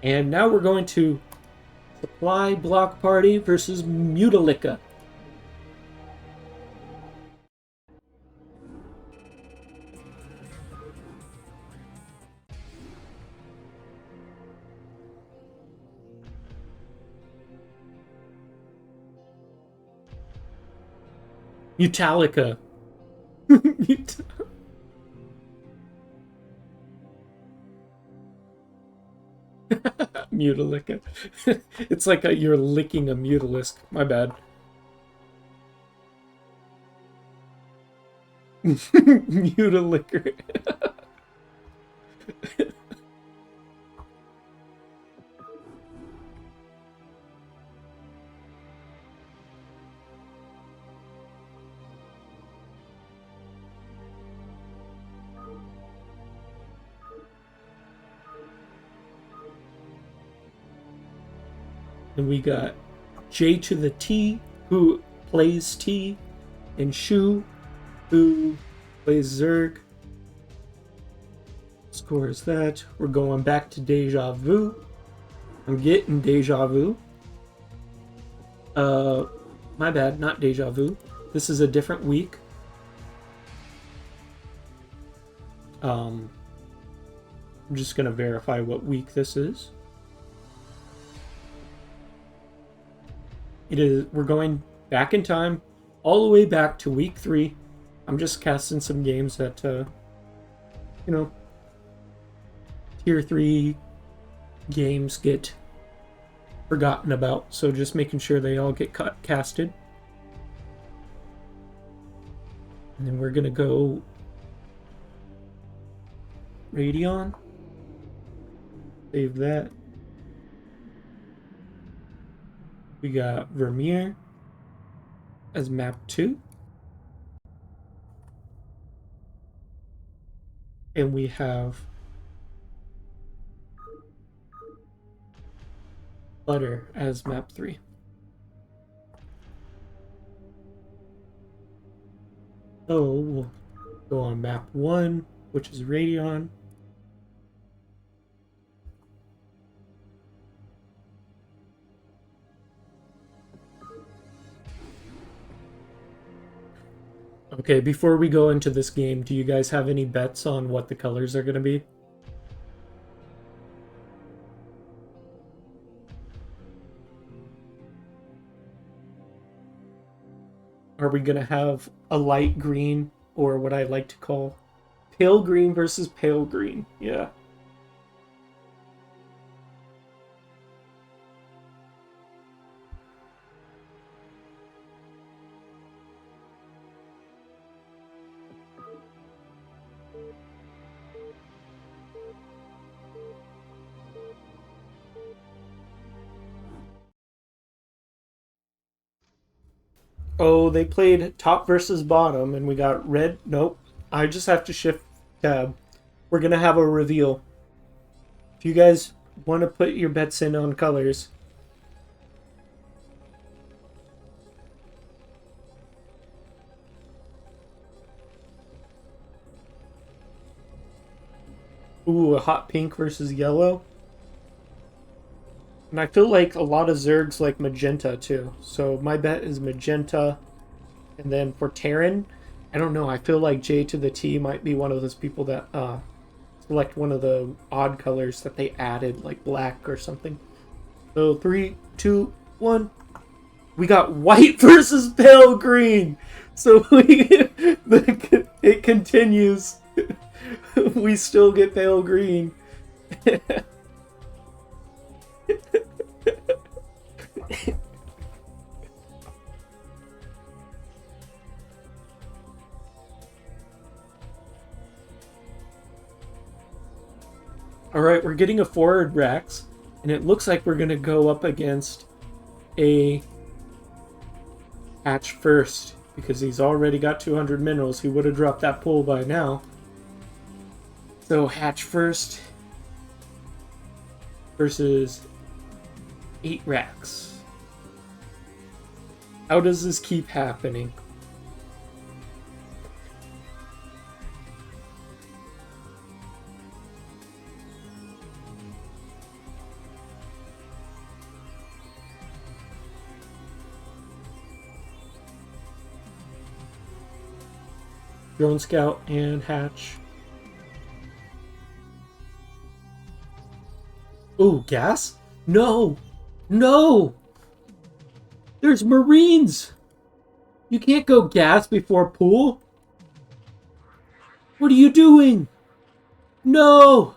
And now we're going to Supply Block Party versus Mutallica. Mutallica. Mutallica. It's like you're licking a mutalisk. My bad. Mutalicker. And we got JtotheT, who plays T, and Shu, who plays Zerg. Scores that. We're going back to Deja Vu. I'm getting Deja Vu. My bad, not Deja Vu. This is a different week. I'm just gonna verify what week this is. It is. We're going back in time, all the way back to week 3. I'm just casting some games that, you know, tier 3 games get forgotten about. So just making sure they all get casted. And then we're gonna go Radeon. Save that. We got Vermeer as map 2. And we have Butter as map 3. So we'll go on map 1, which is Radeon. Okay, before we go into this game, do you guys have any bets on what the colors are going to be? Are we going to have a light green, or what I like to call pale green versus pale green? Yeah. Oh, they played top versus bottom, and we got red. Nope. I just have to shift tab. We're going to have a reveal. If you guys want to put your bets in on colors. Ooh, a hot pink versus yellow. And I feel like a lot of Zergs like magenta too. So my bet is magenta. And then for Terran, I don't know. I feel like JtotheT might be one of those people that select one of the odd colors that they added, like black or something. So 3, 2, 1. We got white versus pale green. So it continues. We still get pale green. Alright, we're getting a forward Rax, and it looks like we're going to go up against a Hatch first, because he's already got 200 minerals. He would have dropped that pool by now. So Hatch first versus 8 Rax. How does this keep happening? Drone Scout and Hatch. Ooh, gas? No! No! There's Marines! You can't go gas before pool. What are you doing? No!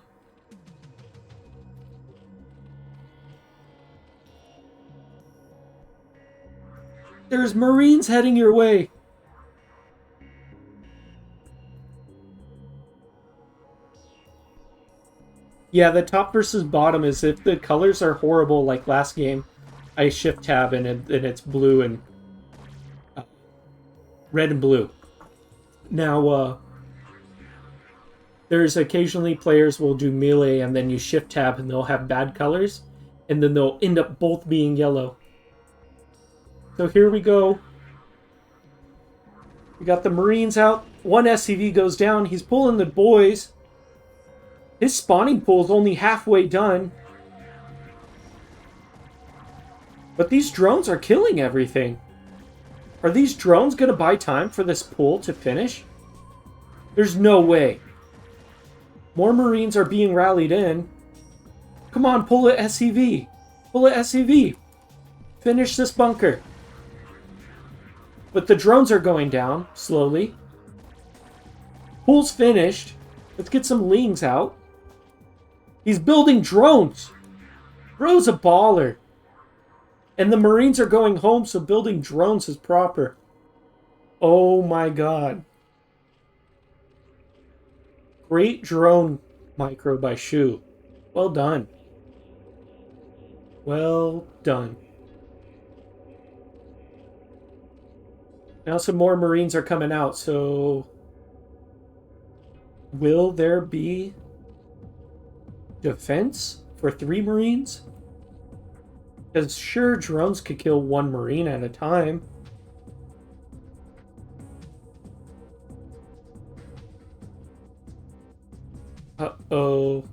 There's Marines heading your way. Yeah, the top versus bottom is if the colors are horrible like last game, I shift tab and it's blue and red and blue. Now, there's occasionally players will do melee and then you shift tab and they'll have bad colors and then they'll end up both being yellow. So here we go. We got the Marines out. One SCV goes down. He's pulling the boys. His spawning pool is only halfway done. But these drones are killing everything. Are these drones going to buy time for this pool to finish? There's no way. More Marines are being rallied in. Come on, pull it SCV. Pull it SCV. Finish this bunker. But the drones are going down, slowly. Pool's finished. Let's get some Lings out. He's building drones. Bro's a baller. And the Marines are going home, so building drones is proper. Oh my god. Great drone micro by Shu. Well done. Well done. Now some more Marines are coming out, so... Will there be defense for 3 Marines? Because sure, drones could kill 1 Marine at a time. Uh-oh.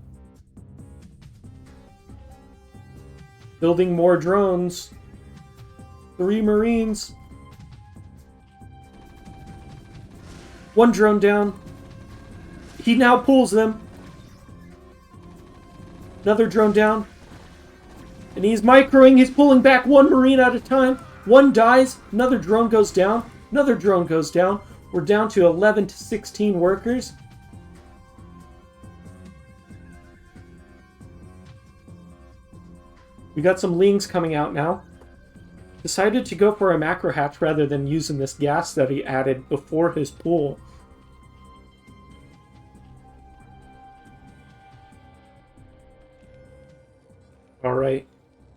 Building more drones. 3 Marines. 1 drone down. He now pulls them. Another drone down. And he's microing. He's pulling back 1 Marine at a time. 1 dies. Another drone goes down. Another drone goes down. We're down to 11 to 16 workers. We got some Lings coming out now. Decided to go for a macro hatch rather than using this gas that he added before his pool. Alright.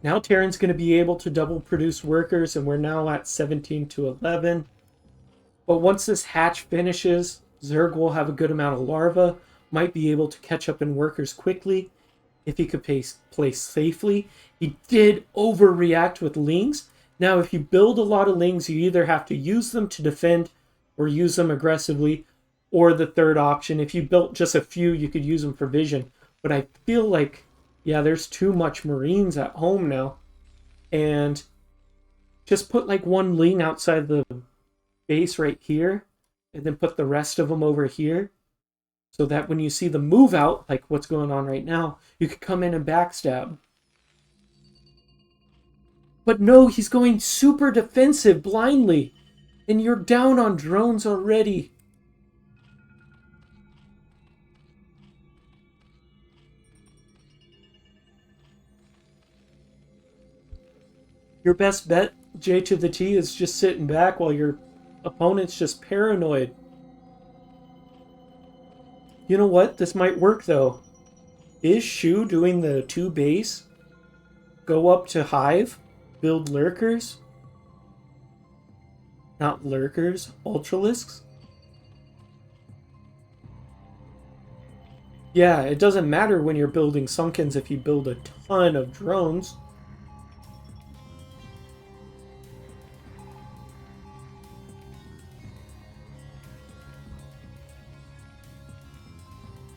Now Terran's going to be able to double produce workers, and we're now at 17 to 11. But once this hatch finishes, Zerg will have a good amount of larvae, might be able to catch up in workers quickly if he could play safely. He did overreact with Lings. Now, if you build a lot of Lings, you either have to use them to defend or use them aggressively, or the third option, if you built just a few, you could use them for vision. But I feel like, yeah, there's too much Marines at home now. And just put like 1 Ling outside the base right here, and then put the rest of them over here, so that when you see the move out, like what's going on right now, you could come in and backstab. But no, he's going super defensive blindly, and you're down on drones already. Your best bet, JtotheT, is just sitting back while your opponent's just paranoid. You know what? This might work, though. Is Shu doing the 2 base? Go up to Hive? Build lurkers? Not lurkers, ultralisks? Yeah, it doesn't matter when you're building Sunkens if you build a ton of drones.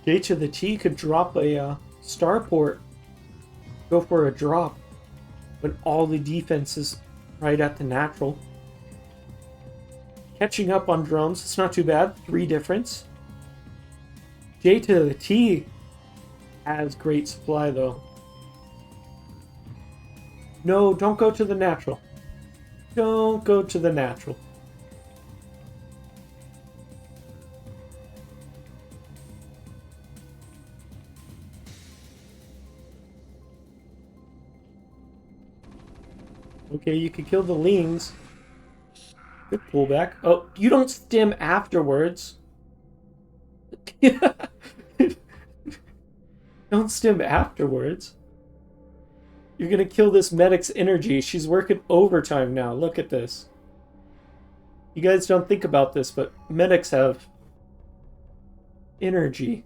JtotheT could drop a starport. Go for a drop. When all the defense is right at the natural. Catching up on drones. It's not too bad. 3 difference. JtotheT has great supply, though. No, don't go to the natural. Don't go to the natural. Okay, you could kill the lings. Good pullback. Oh, you don't stim afterwards. Don't stim afterwards. You're gonna kill this medic's energy. She's working overtime now. Look at this. You guys don't think about this, but medics have energy.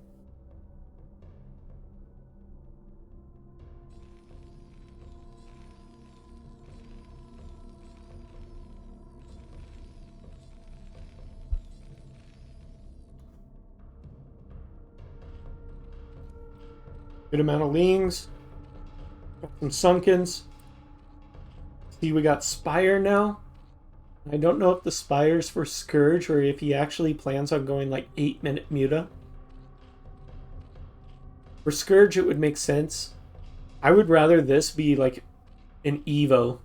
Good amount of lings. Got some sunkens. See, we got Spire now. I don't know if the Spire's for Scourge or if he actually plans on going like 8-minute Muta. For Scourge, it would make sense. I would rather this be like an Evo.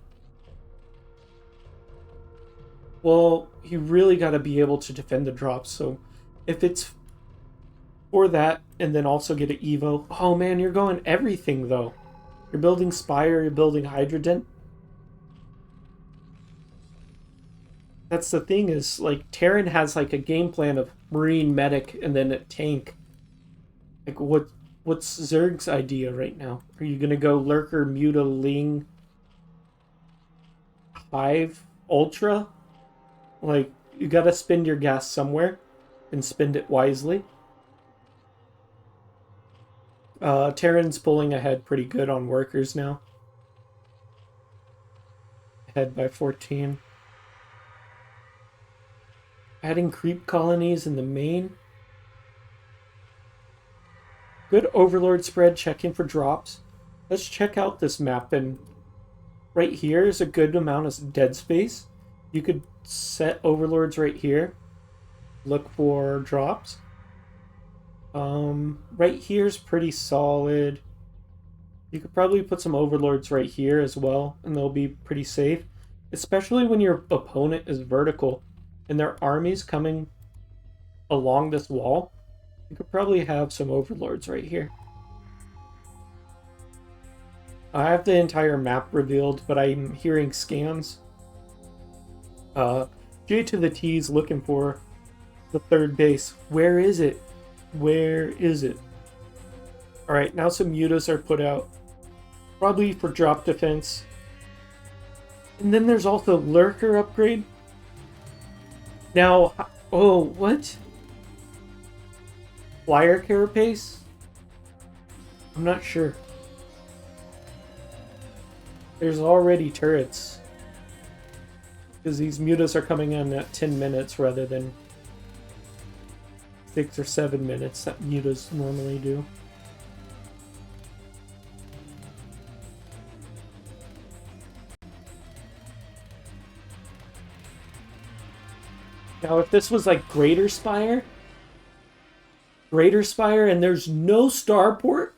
Well, you really got to be able to defend the drops, so if it's for that and then also get an Evo. Oh man, you're going everything though. You're building Spire, you're building Hydrogen. That's the thing is, like, Terran has like a game plan of Marine, Medic, and then a tank. Like, what's Zerg's idea right now? Are you gonna go Lurker, Muta, Ling, Hive, Ultra? Like, you gotta spend your gas somewhere and spend it wisely. Terran's pulling ahead pretty good on workers now. Ahead by 14. Adding creep colonies in the main. Good overlord spread, checking for drops. Let's check out this map, and right here is a good amount of dead space. You could set overlords right here. Look for drops. Right here's pretty solid. You could probably put some overlords right here as well, and they'll be pretty safe. Especially when your opponent is vertical and their army's coming along this wall. You could probably have some overlords right here. I have the entire map revealed, but I'm hearing scans. JtotheT is looking for the 3rd base. Where is it? Where is it? Alright, now some mutas are put out. Probably for drop defense. And then there's also Lurker upgrade. Now, oh, what? Flyer carapace? I'm not sure. There's already turrets. Because these mutas are coming in at 10 minutes rather than 6 or 7 minutes that mutas normally do. Now, if this was like Greater Spire, and there's no starport,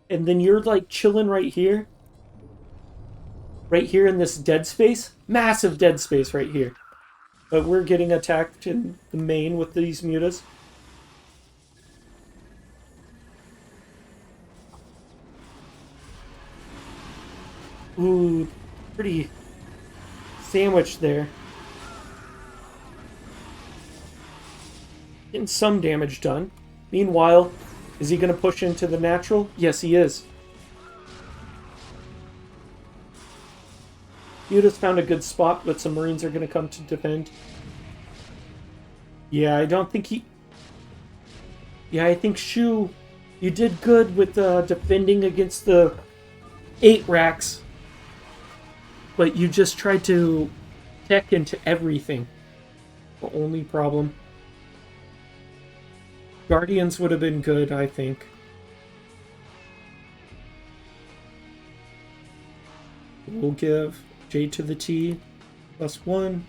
and then you're like chilling right here in this dead space, massive dead space right here. But we're getting attacked in the main with these mutas. Ooh, pretty sandwiched there. Getting some damage done. Meanwhile, is he going to push into the natural? Yes, he is. Mutas found a good spot, but some Marines are going to come to defend. Yeah, I don't think he... Yeah, I think Shu, you did good with defending against the 8 racks. But you just tried to tech into everything. The only problem. Guardians would have been good, I think. We'll give JtotheT +1.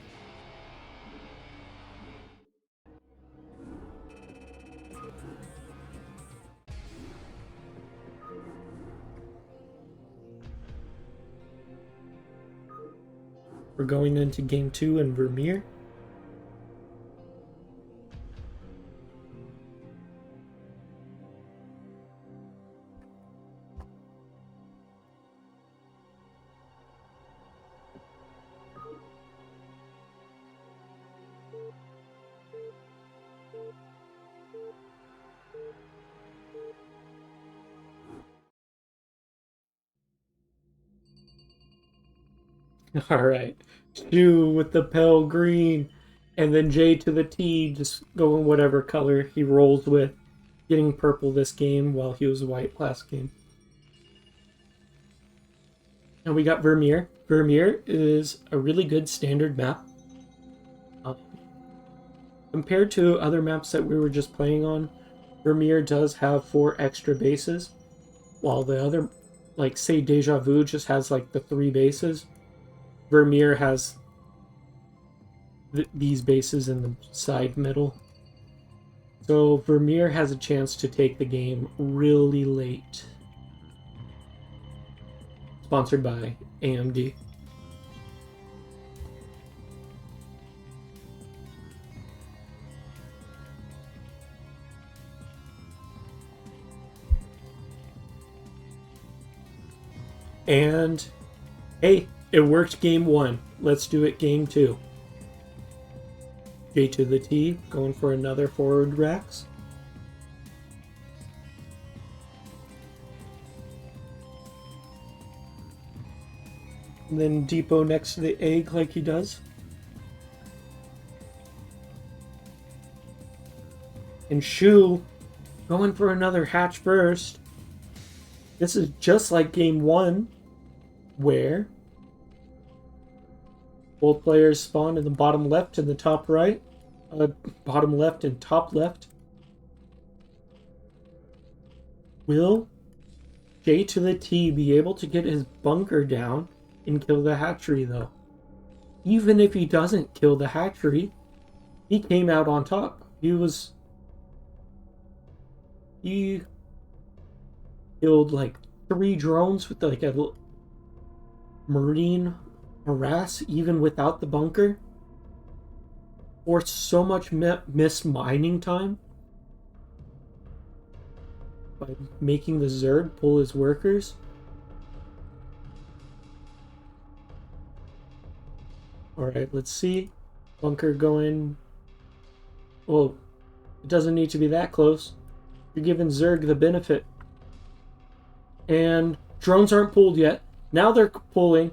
We're going into game 2 in Vermeer. All right, Shu with the pale green, and then JtotheT just going whatever color he rolls with, getting purple this game while he was white last game. And we got Vermeer. Vermeer is a really good standard map. Compared to other maps that we were just playing on, Vermeer does have 4 extra bases, while the other, like say Deja Vu, just has like the 3 bases. Vermeer has these bases in the side middle. So Vermeer has a chance to take the game really late. Sponsored by AMD. And hey, it worked game 1. Let's do it game 2. JtotheT going for another forward racks. And then Depot next to the egg like he does. And Shu going for another hatch first. This is just like game 1, where both players spawn in the bottom left and the top right. Bottom left and top left. Will JtotheT be able to get his bunker down and kill the hatchery, though? Even if he doesn't kill the hatchery, he came out on top. He killed like 3 drones with like a marine harass, even without the bunker. Or so much missed mining time by making the Zerg pull his workers. Alright, let's see. Bunker going. Well, it doesn't need to be that close. You're giving Zerg the benefit. And drones aren't pulled yet. Now they're pulling.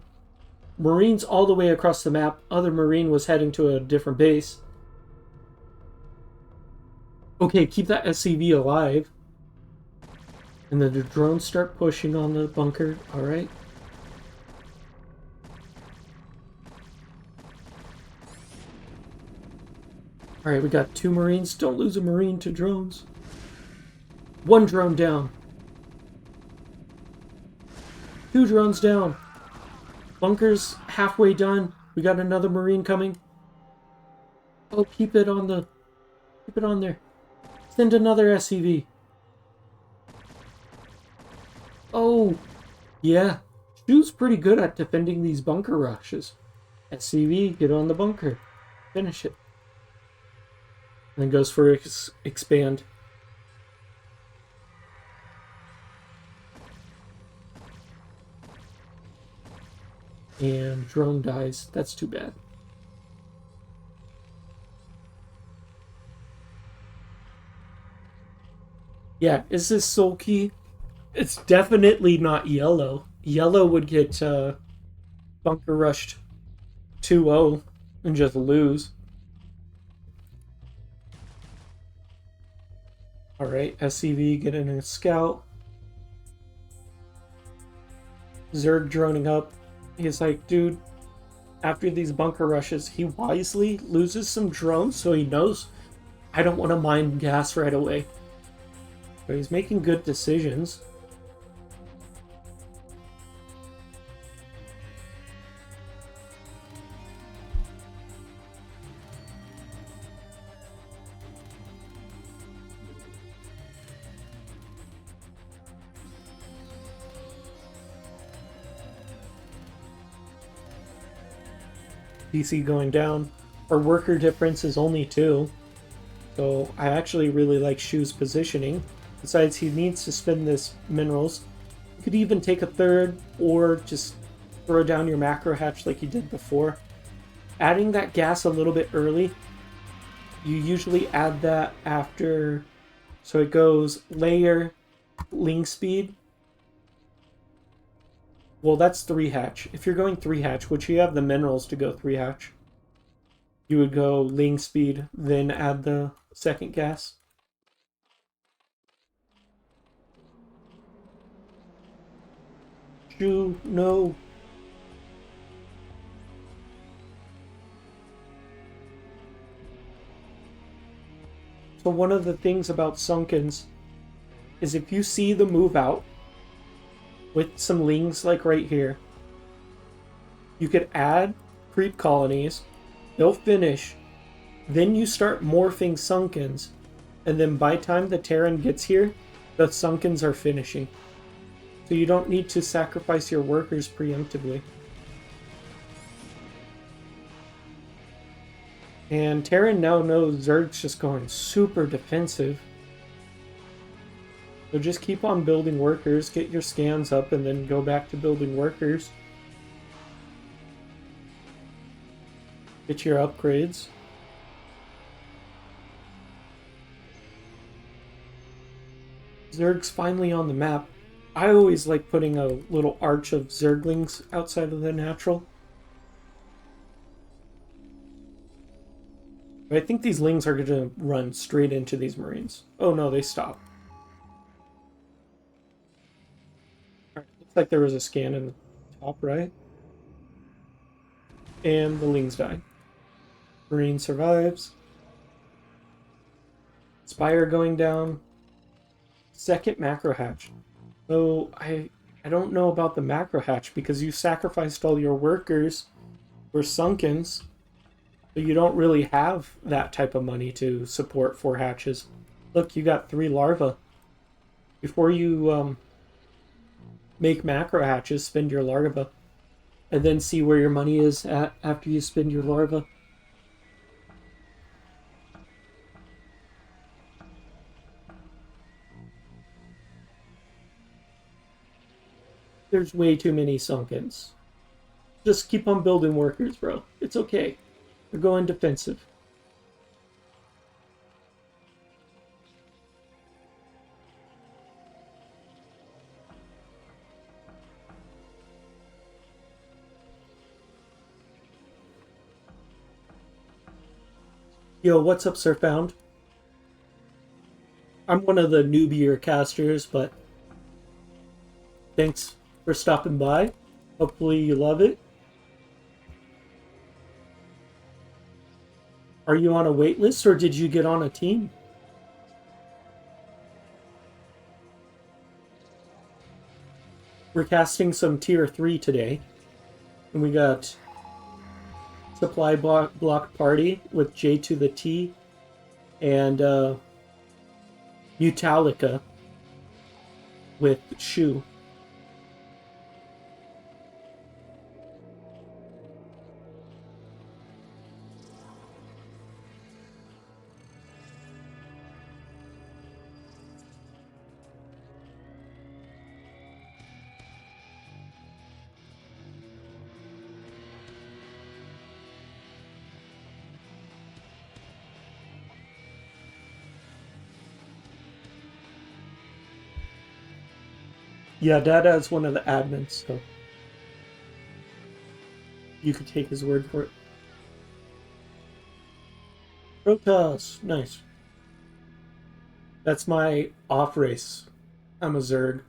Marines all the way across the map. Other Marine was heading to a different base. Okay, keep that SCV alive. And then the drones start pushing on the bunker. Alright. Alright, we got 2 Marines. Don't lose a Marine to drones. 1 drone down. 2 drones down. Bunker's halfway done. We got another Marine coming. Oh, keep it on there. Send another SCV. Oh, yeah. Shu's pretty good at defending these bunker rushes. SCV, get on the bunker. Finish it. And then goes for expand. And drone dies. That's too bad. Yeah, is this sulky? It's definitely not yellow. Yellow would get bunker rushed 2-0 and just lose. Alright, SCV getting a scout. Zerg droning up. He's like, dude, after these bunker rushes, he wisely loses some drones, so he knows I don't want to mine gas right away. But he's making good decisions. PC going down. Our worker difference is only 2. So I actually really like Shu's positioning. Besides, he needs to spend this minerals. You could even take a third or just throw down your macro hatch like you did before. Adding that gas a little bit early. You usually add that after, so it goes layer, ling speed. Well, that's 3 hatch. If you're going 3 hatch, which you have the minerals to go 3 hatch, you would go ling speed, then add the second gas. Shoo, no. So one of the things about Sunkens is if you see the move out with some lings like right here, you could add creep colonies, they'll finish, then you start morphing Sunkens, and then by the time the Terran gets here, the Sunkens are finishing. So you don't need to sacrifice your workers preemptively. And Terran now knows Zerg's just going super defensive. So just keep on building workers, get your scans up, and then go back to building workers. Get your upgrades. Zerg's finally on the map. I always like putting a little arch of Zerglings outside of the natural. But I think these lings are going to run straight into these Marines. Oh no, they stop. Alright, looks like there was a scan in the top right. And the lings die. Marine survives. Spire going down. Second macro hatch. So I don't know about the macro hatch because you sacrificed all your workers for Sunkens. So you don't really have that type of money to support 4 hatches. Look, you got 3 larvae. Before you make macro hatches, spend your larva. And then see where your money is at after you spend your larva. There's way too many Sunkens. Just keep on building workers, bro. It's okay. They're going defensive. Yo, what's up, Surfound? I'm one of the newbier casters, but thanks for stopping by. Hopefully you love it. Are you on a wait list or did you get on a team? We're casting some tier 3 today. And we got Supply Block Party with JtotheT and Mutallica with Shu. Yeah, Dada is one of the admins, so you could take his word for it. Protoss, nice. That's my off race. I'm a Zerg.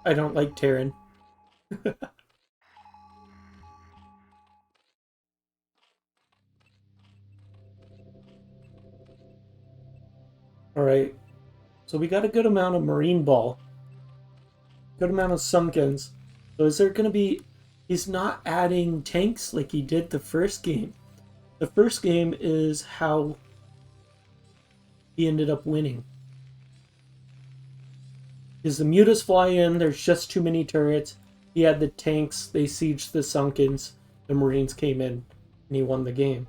I don't like Terran. Alright. So we got a good amount of Marine Ball. Good amount of Sunkens. So is there going to be... He's not adding tanks like he did the first game. The first game is how he ended up winning. Because the mutas fly in, there's just too many turrets. He had the tanks, they sieged the Sunkens, the Marines came in, and he won the game.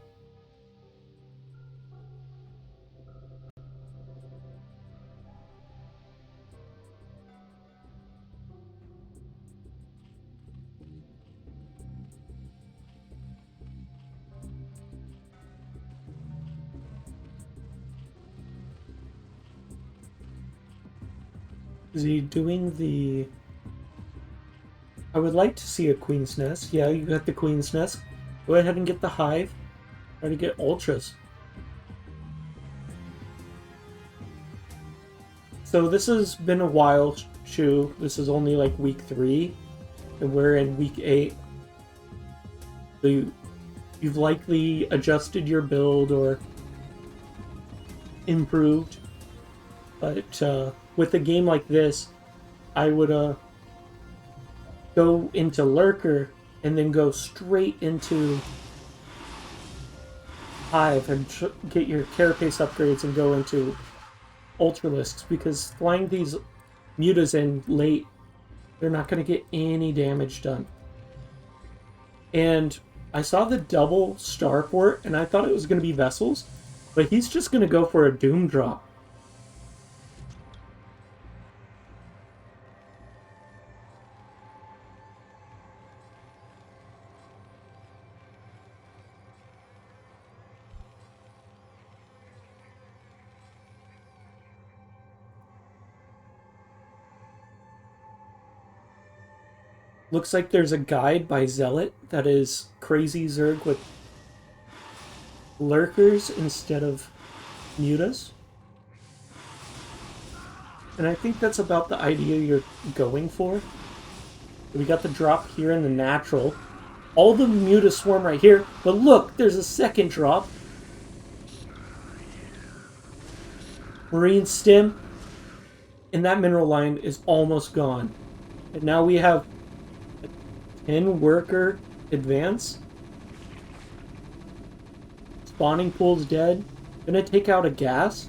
Is he doing the... I would like to see a Queen's Nest. Yeah, you got the Queen's Nest. Go ahead and get the Hive. Try to get Ultras. So this has been a while, Shu. This is only like week 3. And we're in week 8. So you've likely adjusted your build or improved. But with a game like this, I would go into Lurker and then go straight into Hive and get your carapace upgrades and go into Ultralisks, because flying these mutas in late, they're not going to get any damage done. And I saw the double starport and I thought it was going to be vessels, but he's just going to go for a doom drop. Looks like there's a guide by Zealot that is crazy Zerg with lurkers instead of mutas. And I think that's about the idea you're going for. We got the drop here in the natural. All the mutas swarm right here, but look, there's a second drop. Marine stim, and that mineral line is almost gone. And now we have 10 worker advance. Spawning pool's dead. Gonna take out a gas.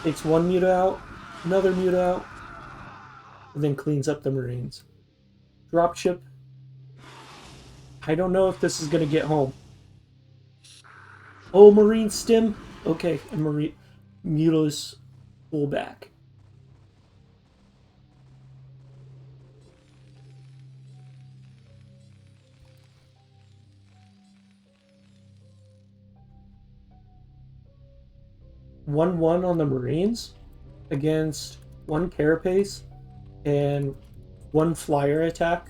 Takes one muta out, another muta out, and then cleans up the Marines. Dropship. I don't know if this is gonna get home. Oh, Marine stim. Okay, and Marine mutas pull back. One on the Marines against one carapace and one flyer attack.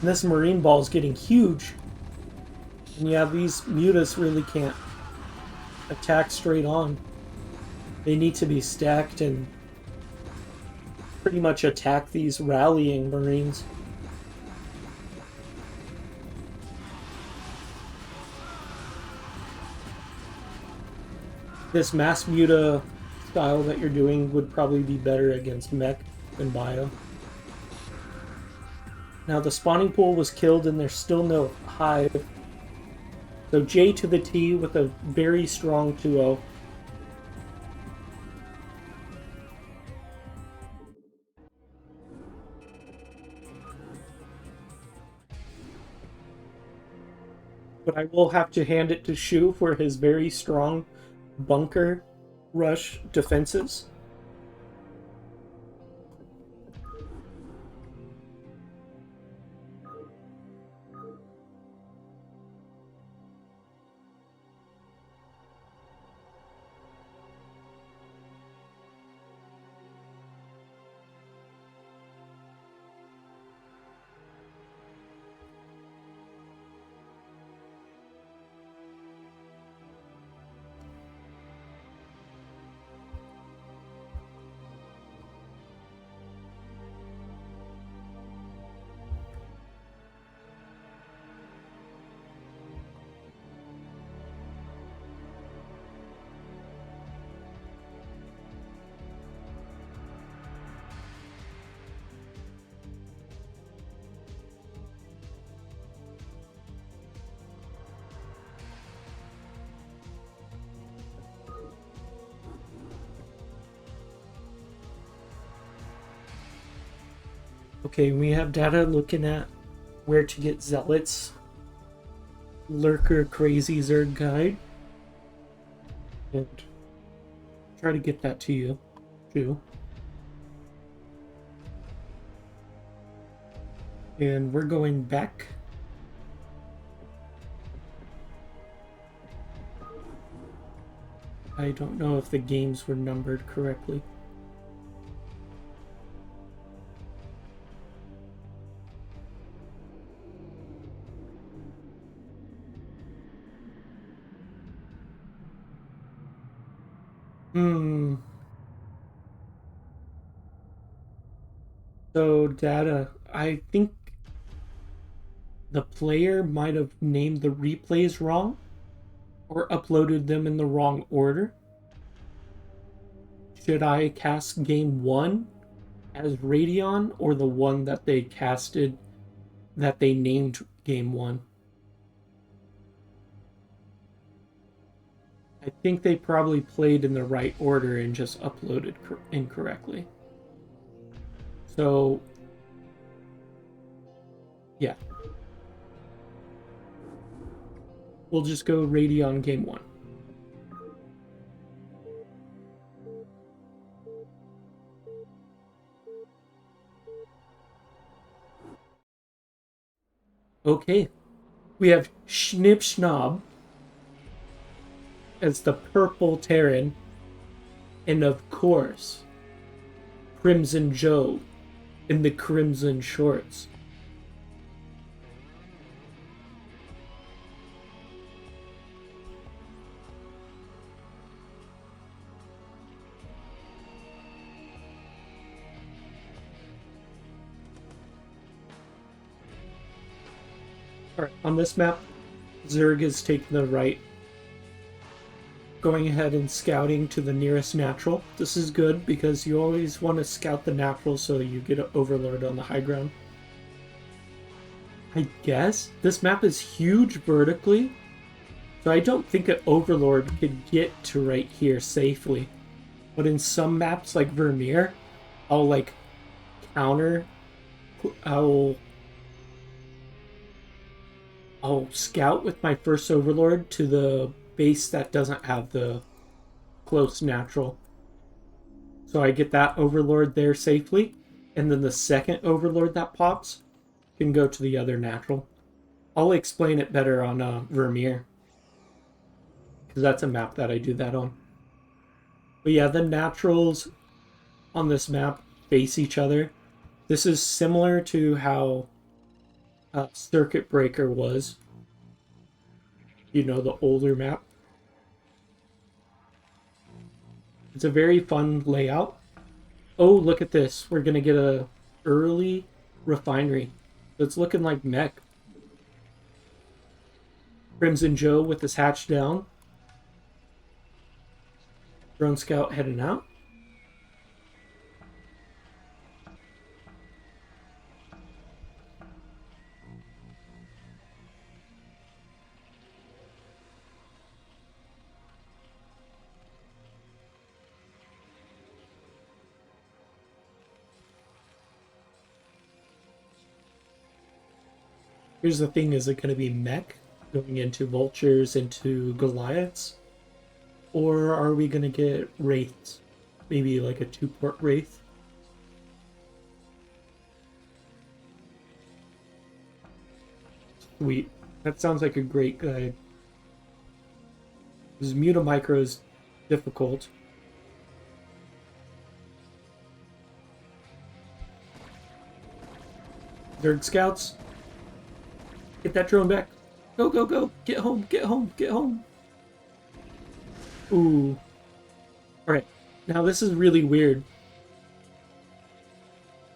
And this Marine ball is getting huge. And yeah, these mutas really can't attack straight on. They need to be stacked and pretty much attack these rallying Marines. This mass muta style that you're doing would probably be better against mech than bio. Now the spawning pool was killed and there's still no hive. So JtotheT with a very strong 2-0. But I will have to hand it to Shu for his very strong bunker rush defenses. Okay, we have data looking at where to get zealots. Lurker Crazy Zerg Guide. And try to get that to you, too. And we're going back. I don't know if the games were numbered correctly. So data, I think the player might have named the replays wrong or uploaded them in the wrong order. Should I cast game 1 as Radeon or the one that they casted that they named game 1? I think they probably played in the right order and just uploaded incorrectly. So, yeah. We'll just go Radeon game 1. Okay. We have schnibbschnobb as the purple Terran. And of course, CrimsonJoe in the crimson shorts. Alright, on this map, Zerg is taking the right, going ahead and scouting to the nearest natural. This is good because you always want to scout the natural so you get an overlord on the high ground. I guess this map is huge vertically, so I don't think an overlord could get to right here safely. But in some maps like Vermeer, I'll like counter, I'll scout with my first overlord to the base that doesn't have the close natural. So I get that overlord there safely, and then the second overlord that pops can go to the other natural. I'll explain it better on Vermeer, because that's a map that I do that on. But yeah, the naturals on this map face each other. This is similar to how Circuit Breaker was. You know, the older map. It's a very fun layout. Oh, look at this. We're going to get a early refinery. It's looking like mech. CrimsonJoe with his hatch down. Drone Scout heading out. Here's the thing, is it going to be mech going into vultures, into Goliaths? Or are we going to get wraiths? Maybe like a 2-port wraith? Sweet. That sounds like a great guide. Because Mutamicro is difficult. Zerg Scouts, get that drone back. Go, go, go. Get home, get home, get home. Ooh. Alright. Now this is really weird.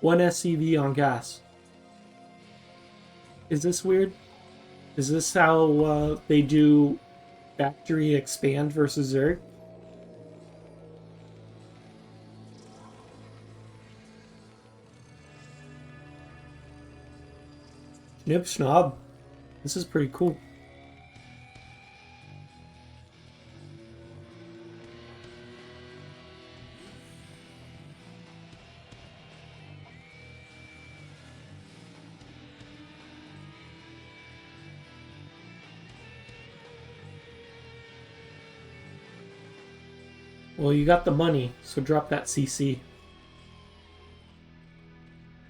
1 SCV on gas. Is this weird? Is this how they do Factory Expand versus Zerg? Schnibbschnobb. This is pretty cool. Well, you got the money, so drop that CC.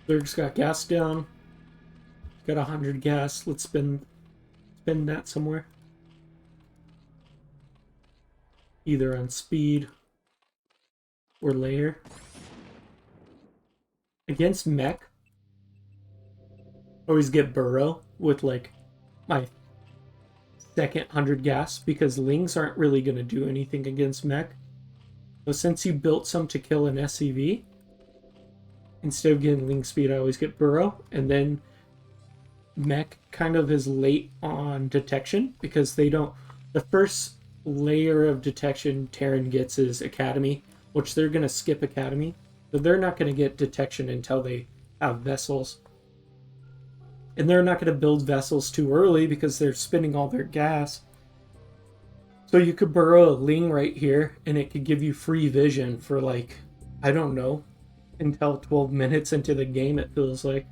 Zerg's got gas down. Got 100 gas. Let's spend that somewhere. Either on speed or layer. Against mech, always get burrow with like my second 100 gas because lings aren't really going to do anything against mech. So since you built some to kill an SCV, instead of getting ling speed, I always get burrow, and then mech kind of is late on detection because they don't. The first layer of detection Terran gets is Academy, which they're going to skip Academy. So they're not going to get detection until they have vessels. And they're not going to build vessels too early because they're spending all their gas. So you could burrow a ling right here and it could give you free vision for like, I don't know, until 12 minutes into the game it feels like.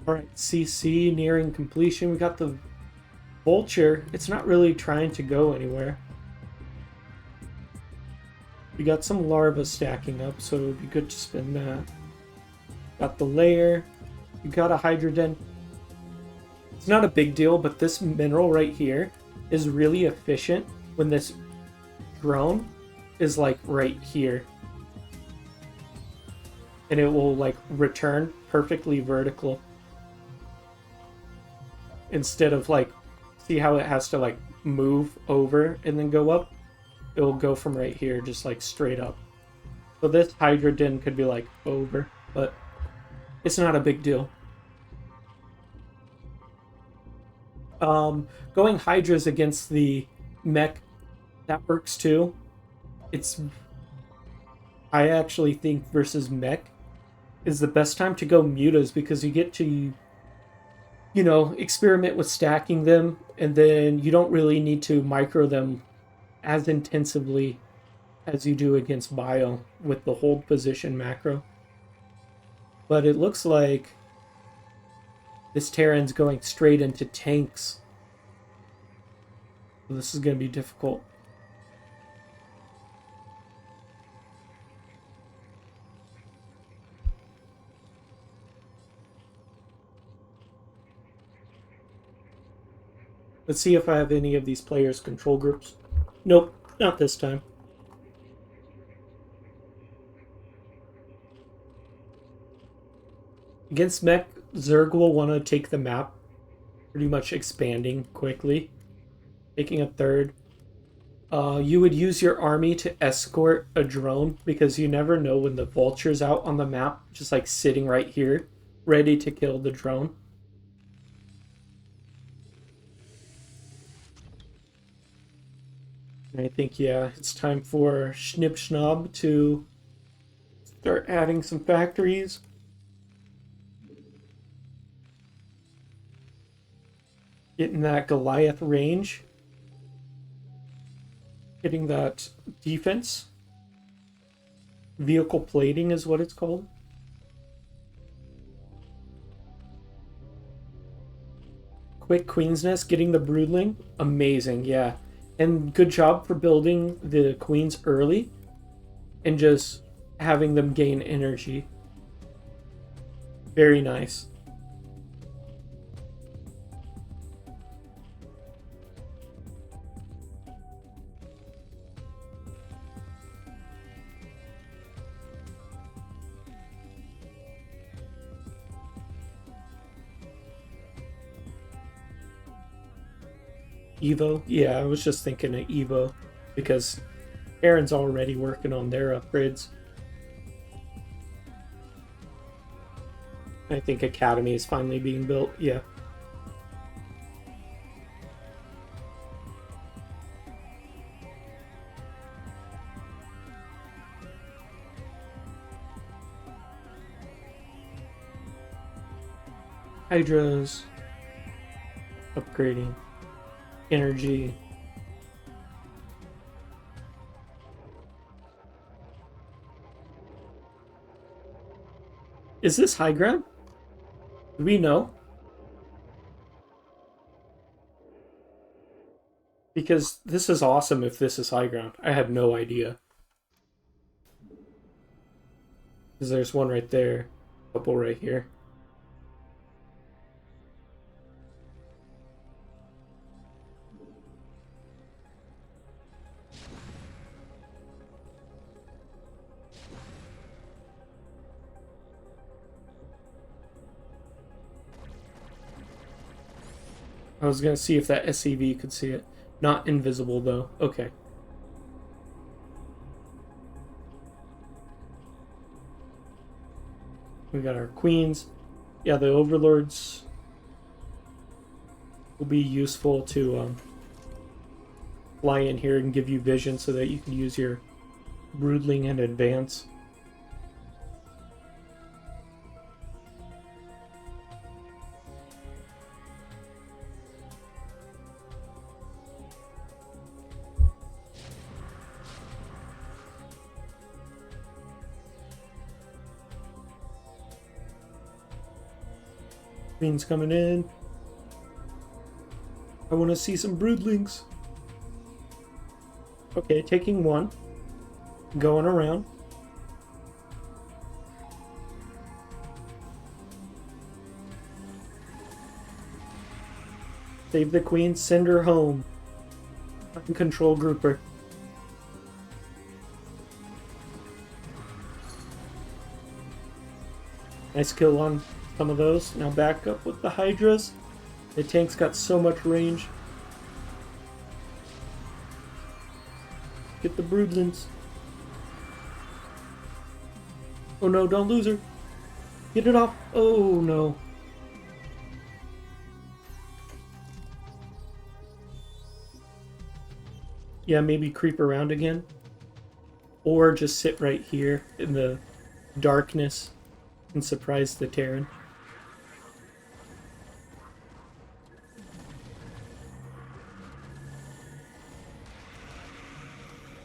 Alright, CC nearing completion. We got the Vulture. It's not really trying to go anywhere. We got some larva stacking up, so it would be good to spin that. Got the layer. You got a Hydroden. It's not a big deal, but this mineral right here is really efficient when this drone is like right here. And it will like return perfectly vertical. Instead of like, see how it has to like move over and then go up? It will go from right here just like straight up. So this Hydroden could be like over, but it's not a big deal. Going Hydras against the mech, that works too. I actually think versus mech is the best time to go mutas because you get to, you know, experiment with stacking them, and then you don't really need to micro them as intensively as you do against bio with the hold position macro. But it looks like this Terran's going straight into tanks. This is going to be difficult. Let's see if I have any of these players' control groups. Nope, not this time. Against mech, Zerg will want to take the map, pretty much expanding quickly, taking a third. You would use your army to escort a drone because you never know when the vulture's out on the map, just like sitting right here, ready to kill the drone. And I think, yeah, it's time for schnibbschnobb to start adding some factories. Getting that Goliath range. Getting that defense. Vehicle plating is what it's called. Quick Queen's Nest, getting the Broodling. Amazing, yeah. And good job for building the queens early and just having them gain energy. Very nice. Evo? Yeah, I was just thinking of Evo because Aaron's already working on their upgrades. I think Academy is finally being built, yeah. Hydras. Upgrading. Energy. Is this high ground? Do we know? Because this is awesome if this is high ground. I had no idea. Because there's one right there. A couple right here. I was gonna see if that SCV could see it. Not invisible though. Okay. We got our queens. Yeah, the overlords will be useful to fly in here and give you vision so that you can use your broodling in advance. Queen's coming in. I want to see some broodlings. Okay, taking one. Going around. Save the queen, send her home. Control grouper. Nice kill on some of those. Now back up with the Hydras. The tank's got so much range. Get the broodlings. Oh no, don't lose her. Get it off. Oh no. Yeah, maybe creep around again. Or just sit right here in the darkness and surprise the Terran.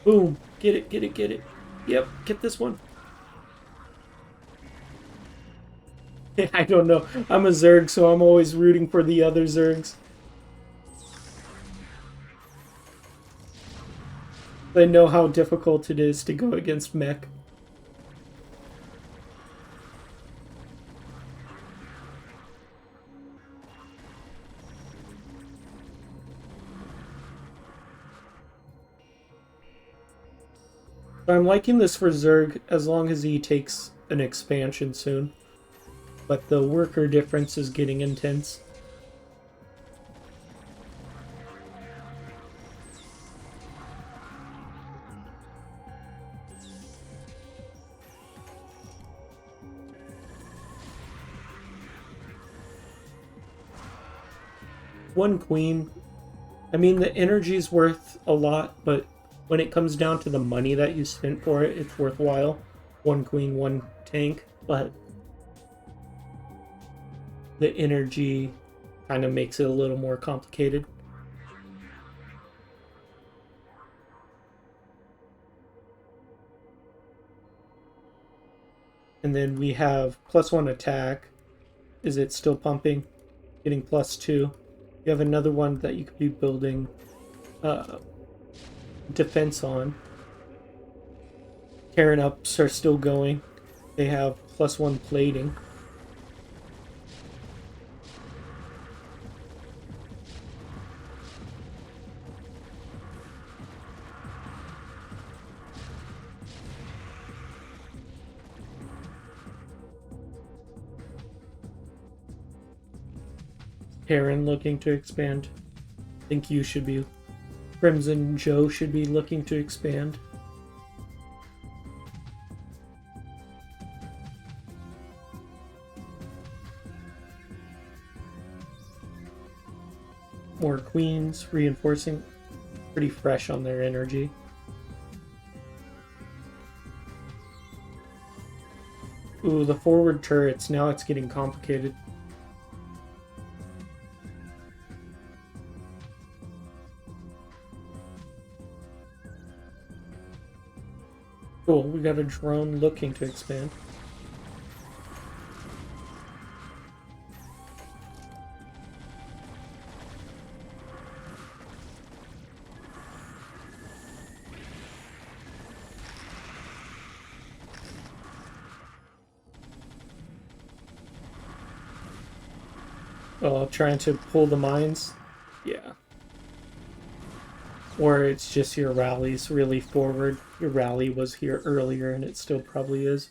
Boom. Get it, get it, get it. Yep, get this one. I don't know. I'm a Zerg, so I'm always rooting for the other Zergs. I know how difficult it is to go against mech. I'm liking this for Zerg as long as he takes an expansion soon. But the worker difference is getting intense. One queen. I mean, the energy's worth a lot, but when it comes down to the money that you spent for it, it's worthwhile. One queen, one tank, but the energy kind of makes it a little more complicated. And then we have +1 attack. Is it still pumping? Getting +2. You have another one that you could be building defense on. Terran ups are still going. They have +1 plating. Terran looking to expand. I think you should be. CrimsonJoe should be looking to expand. More queens, reinforcing. Pretty fresh on their energy. Ooh, the forward turrets. Now it's getting complicated. Cool, we got a drone looking to expand. trying to pull the mines. Yeah. Or it's just your rally's really forward. Your rally was here earlier and it still probably is.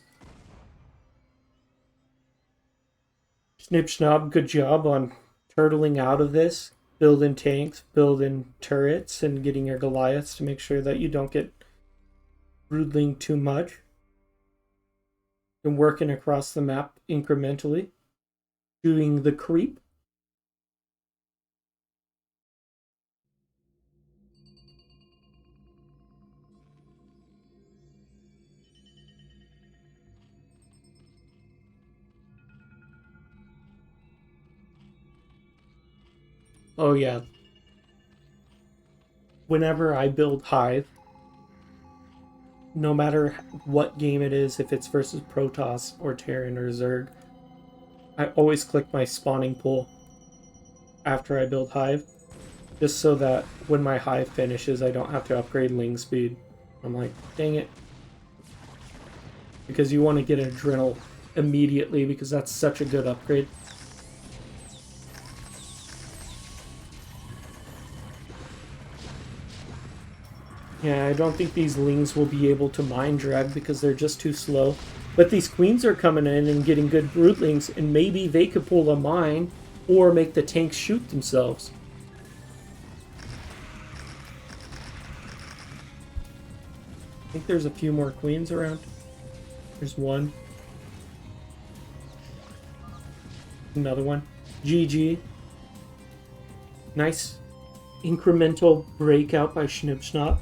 Schnibbschnobb, good job on turtling out of this, building tanks, building turrets, and getting your Goliaths to make sure that you don't get broodling too much. And working across the map incrementally, doing the creep. Oh yeah. Whenever I build Hive, no matter what game it is, if it's versus Protoss or Terran or Zerg, I always click my spawning pool after I build Hive, just so that when my Hive finishes, I don't have to upgrade Ling speed. I'm like, dang it. Because you want to get an Adrenal immediately, because that's such a good upgrade. Yeah, I don't think these Lings will be able to mine drag because they're just too slow. But these Queens are coming in and getting good Broodlings, and maybe they could pull a mine or make the tanks shoot themselves. I think there's a few more Queens around. There's one. Another one. GG. Nice incremental breakout by schnibbschnobb.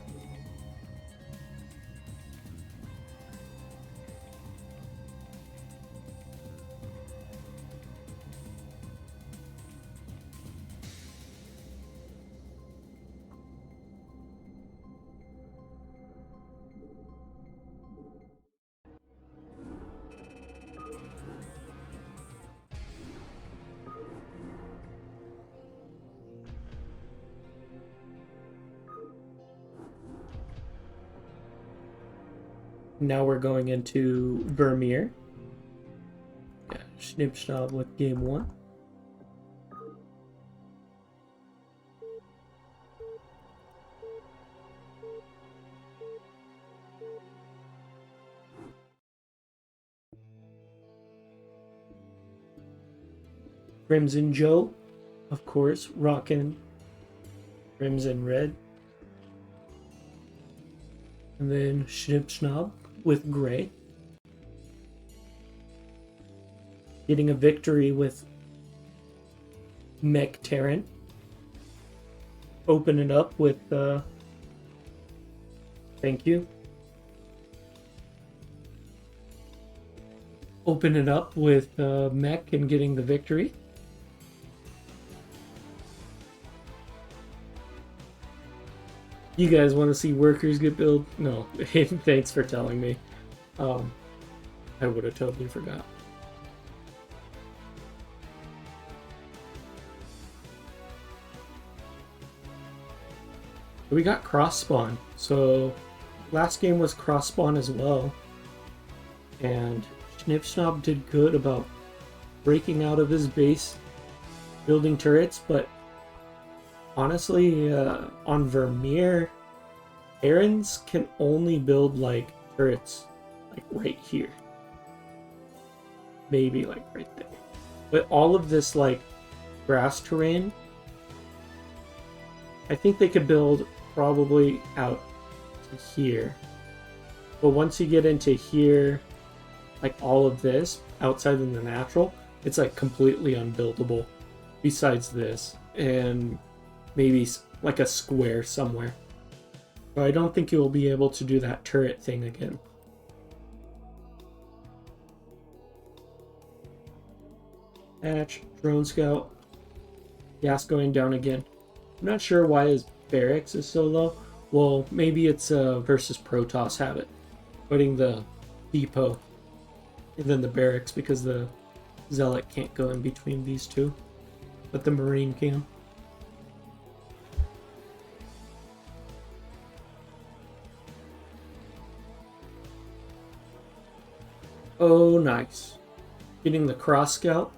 Now we're going into Vermeer. Yeah, schnibbschnobb with game 1. CrimsonJoe, of course, rocking crimson red. And then schnibbschnobb with gray. Getting a victory with Mech Terran. Open it up with, thank you. Open it up with Mech and getting the victory. You guys want to see workers get built? No, thanks for telling me. I would have totally forgot. We got cross spawn. So last game was cross spawn as well. And schnibbschnobb did good about breaking out of his base, building turrets, but honestly, on Vermeer, Terrans can only build like turrets like right here. Maybe like right there. But all of this like grass terrain, I think they could build probably out to here. But once you get into here, like all of this outside of the natural, it's like completely unbuildable besides this and maybe like a square somewhere. But I don't think you'll be able to do that turret thing again. Hatch, drone scout, gas going down again. I'm not sure why his barracks is so low. Well, maybe it's a versus Protoss habit, putting the depot and then the barracks because the Zealot can't go in between these two, but the Marine can. Oh, nice. Getting the cross scout.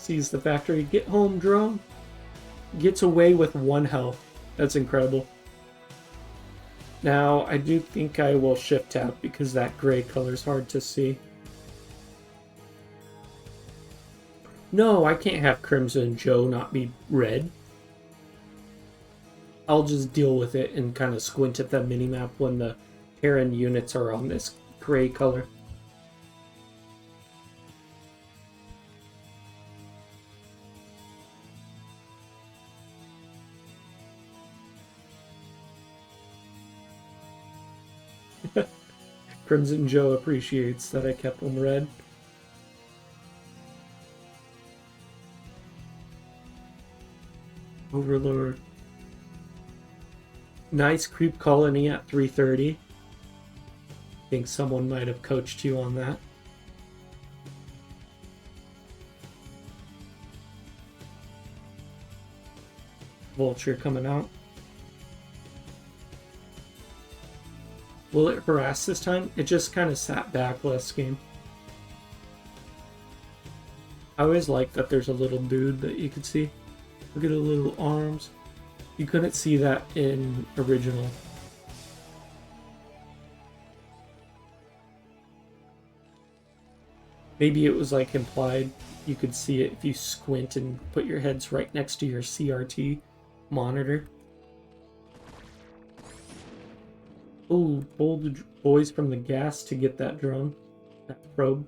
Sees the factory. Get home, drone. Gets away with 1 health. That's incredible. Now, I do think I will shift tab because that gray color is hard to see. No, I can't have CrimsonJoe not be red. I'll just deal with it and kind of squint at the minimap when the Terran units are on this gray color. CrimsonJoe appreciates that I kept them red. Overlord. Nice creep colony at 330. Think someone might have coached you on that. Vulture coming out. Will it harass this time? It just kind of sat back last game. I always like that there's a little dude that you can see. Look at the little arms. You couldn't see that in original. Maybe it was like implied. You could see it if you squint and put your heads right next to your CRT monitor. Oh, bold boys from the gas to get that drone. That probe.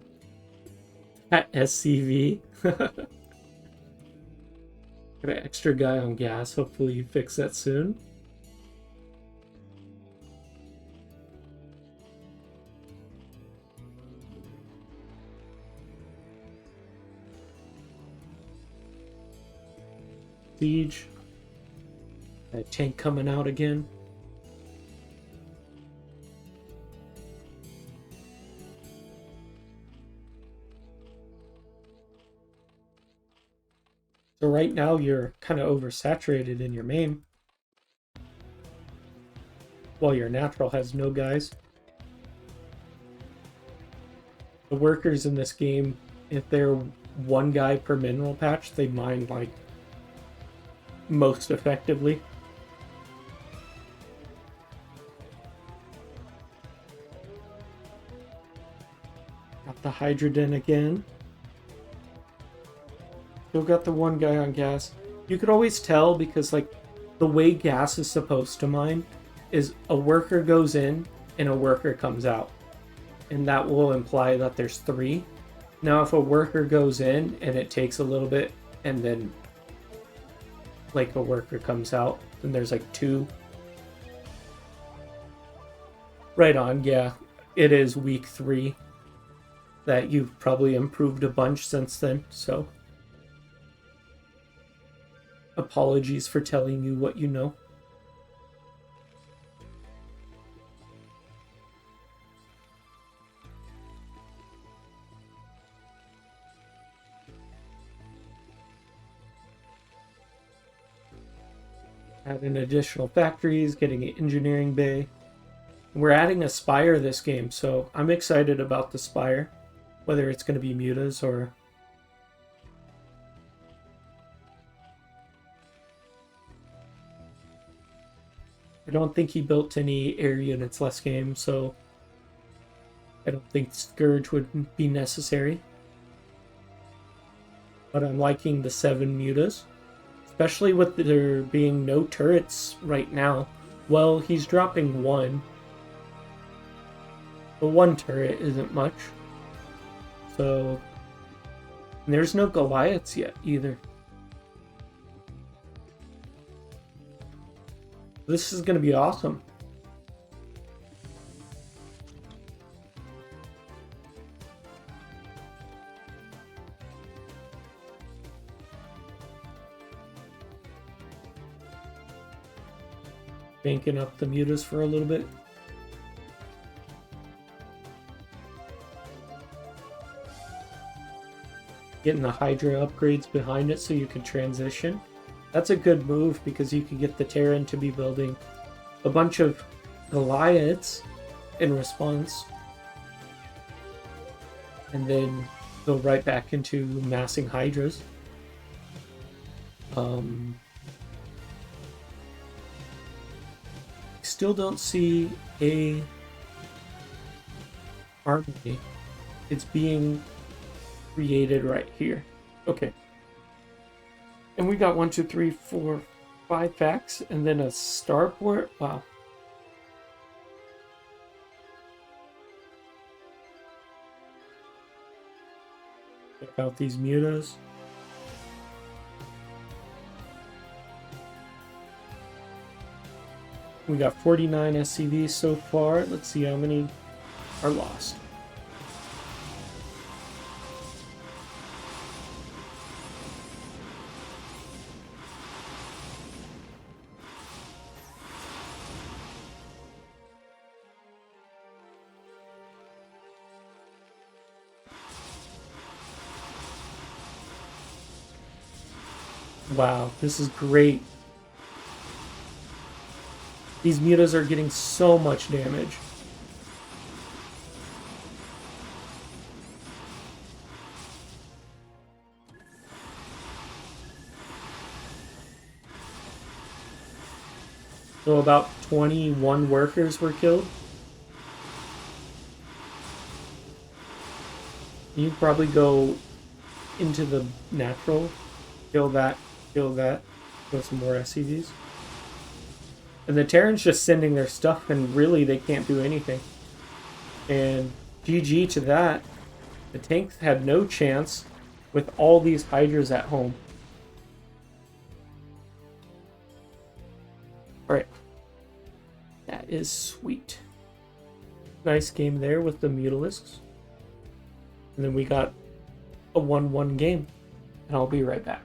That SCV. Got an extra guy on gas. Hopefully you fix that soon. Siege. That tank coming out again. So right now you're kind of oversaturated in your main, while your natural has no guys. The workers in this game, if they're 1 guy per mineral patch, they mine like most effectively. Got the Hydrogen again. Still got the 1 guy on gas. You could always tell because like the way gas is supposed to mine is a worker goes in and a worker comes out. And that will imply that there's 3. Now if a worker goes in and it takes a little bit and then like a worker comes out, then there's like 2. Right on, yeah. It is week 3 that you've probably improved a bunch since then, so apologies for telling you what you know. Adding additional factories, getting an engineering bay. We're adding a spire this game, so I'm excited about the spire. Whether it's going to be mutas or... I don't think he built any air units last game, so I don't think Scourge would be necessary. But I'm liking the 7 mutas, especially with there being no turrets right now. Well, he's dropping 1. But 1 turret isn't much. So, and there's no Goliaths yet either. This is going to be awesome. Banking up the mutas for a little bit. Getting the Hydra upgrades behind it so you can transition. That's a good move because you can get the Terran to be building a bunch of Goliaths in response. And then go right back into massing Hydras. Still don't see a army. It's being created right here. Okay. And we got 1, 2, 3, 4, 5 packs, and then a starport. Wow. Check out these mutas. We got 49 SCVs so far. Let's see how many are lost. Wow, this is great. These mutas are getting so much damage. So about 21 workers were killed. You probably go into the natural, kill that, kill some more SCVs. And the Terrans just sending their stuff, and really they can't do anything. And GG to that. The tanks had no chance with all these Hydras at home. Alright. That is sweet. Nice game there with the Mutalisks. And then we got a 1-1 game. And I'll be right back.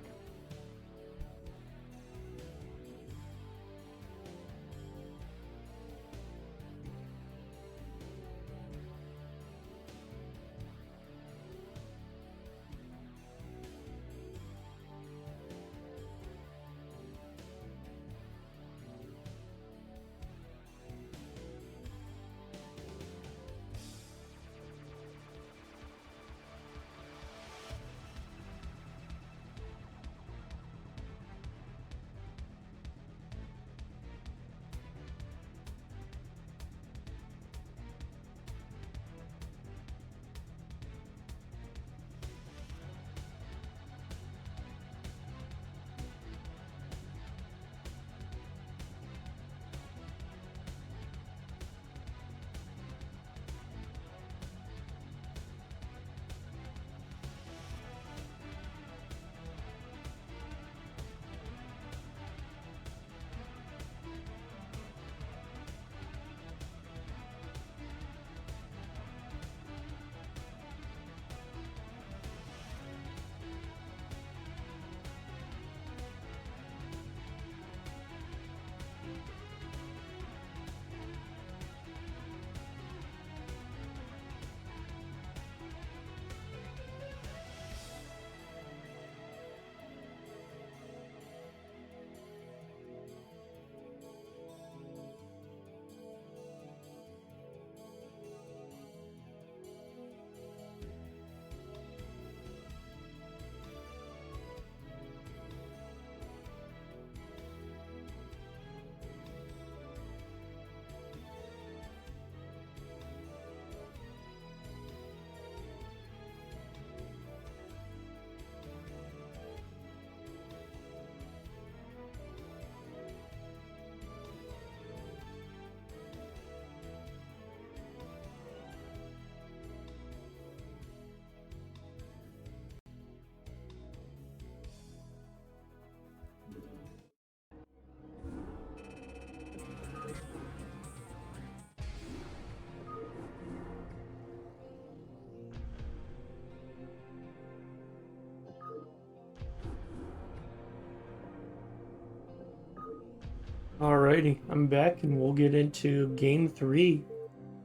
Alrighty, I'm back and we'll get into game 3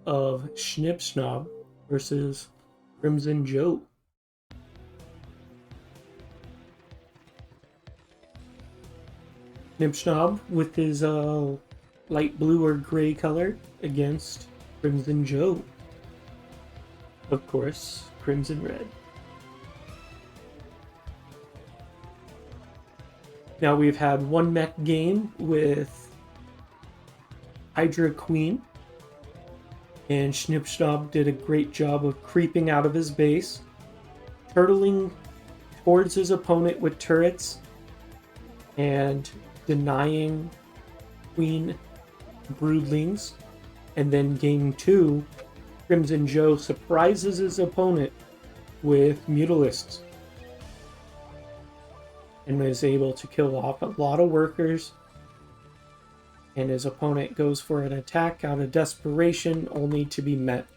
of schnibbschnobb versus CrimsonJoe. schnibbschnobb with his light blue or gray color against CrimsonJoe. Of course, crimson red. Now we've had one mech game with Hydra Queen, and schnibbschnobb did a great job of creeping out of his base, turtling towards his opponent with turrets, and denying Queen broodlings. And then game 2, CrimsonJoe surprises his opponent with Mutallists and is able to kill off a lot of workers. And his opponent goes for an attack out of desperation, only to be met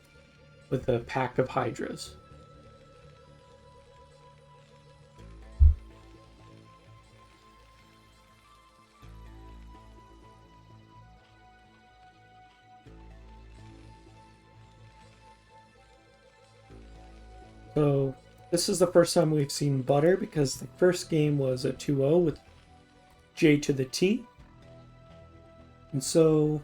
with a pack of Hydras. So this is the first time we've seen Butter, because the first game was a 2-0 with JtotheT. And so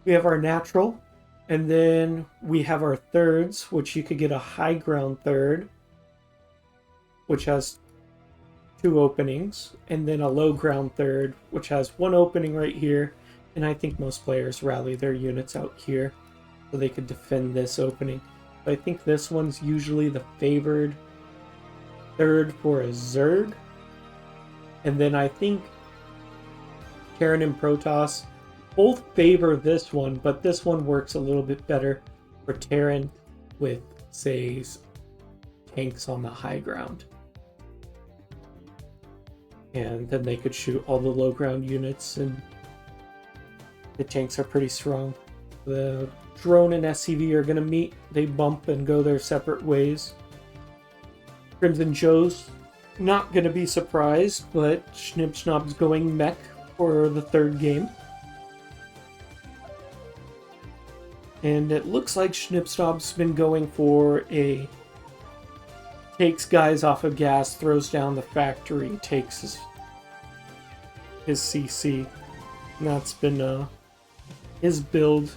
we have our natural, and then we have our thirds, which you could get a high ground third, which has 2 openings, and then a low ground third, which has 1 opening right here. And I think most players rally their units out here so they could defend this opening. But I think this one's usually the favored third for a Zerg. And then I think Terran and Protoss both favor this one, but this one works a little bit better for Terran with, say, tanks on the high ground. And then they could shoot all the low ground units, and the tanks are pretty strong. The drone and SCV are going to meet. They bump and go their separate ways. CrimsonJoe's not going to be surprised, but schnibbschnobb's going mech for the third game. And it looks like schnibbschnobb's been going for a takes guys off of gas, throws down the factory, takes his CC. And that's been his build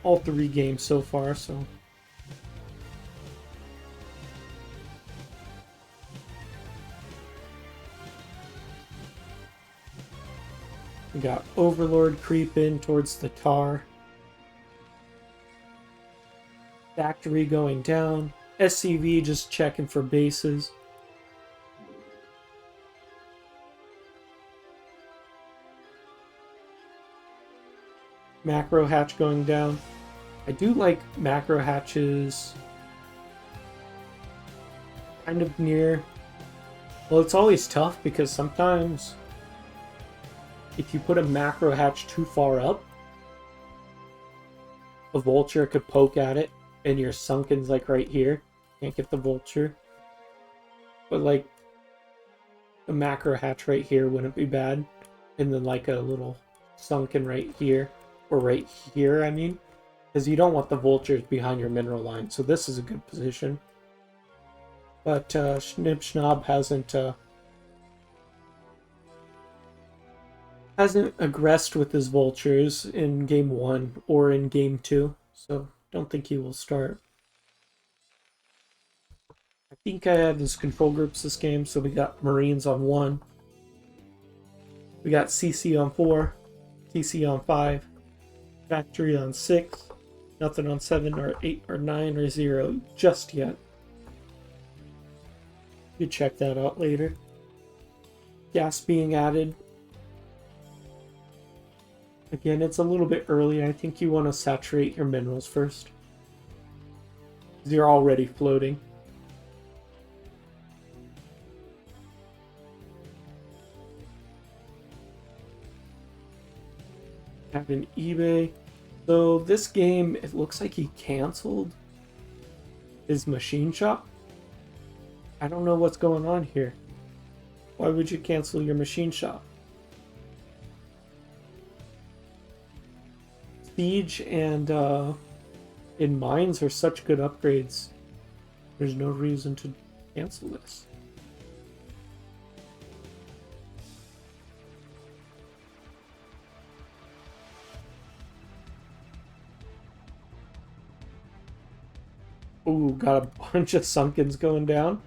all 3 games so far, so we got Overlord creeping towards the tar. Factory going down. SCV just checking for bases. Macro hatch going down. I do like macro hatches kind of near. Well, it's always tough because sometimes if you put a macro hatch too far up, a vulture could poke at it and your sunken's like right here. Can't get the vulture. But like the macro hatch right here wouldn't be bad. And then like a little sunken right here. Or right here, I mean. Because you don't want the vultures behind your mineral line. So this is a good position. But schnibbschnobb hasn't aggressed with his vultures in game 1 or in game 2. So don't think he will start. I think I have his control groups this game. So we got Marines on 1. We got CC on 4. CC on 5. Factory on 6. Nothing on 7 or 8 or 9 or 0 just yet. You check that out later. Gas being added. Again, it's a little bit early. I think you want to saturate your minerals first. You're already floating. Have an eBay. So this game, it looks like he canceled his machine shop. I don't know what's going on here. Why would you cancel your machine shop? Siege and in mines are such good upgrades. There's no reason to cancel this. Ooh, got a bunch of sunkens going down.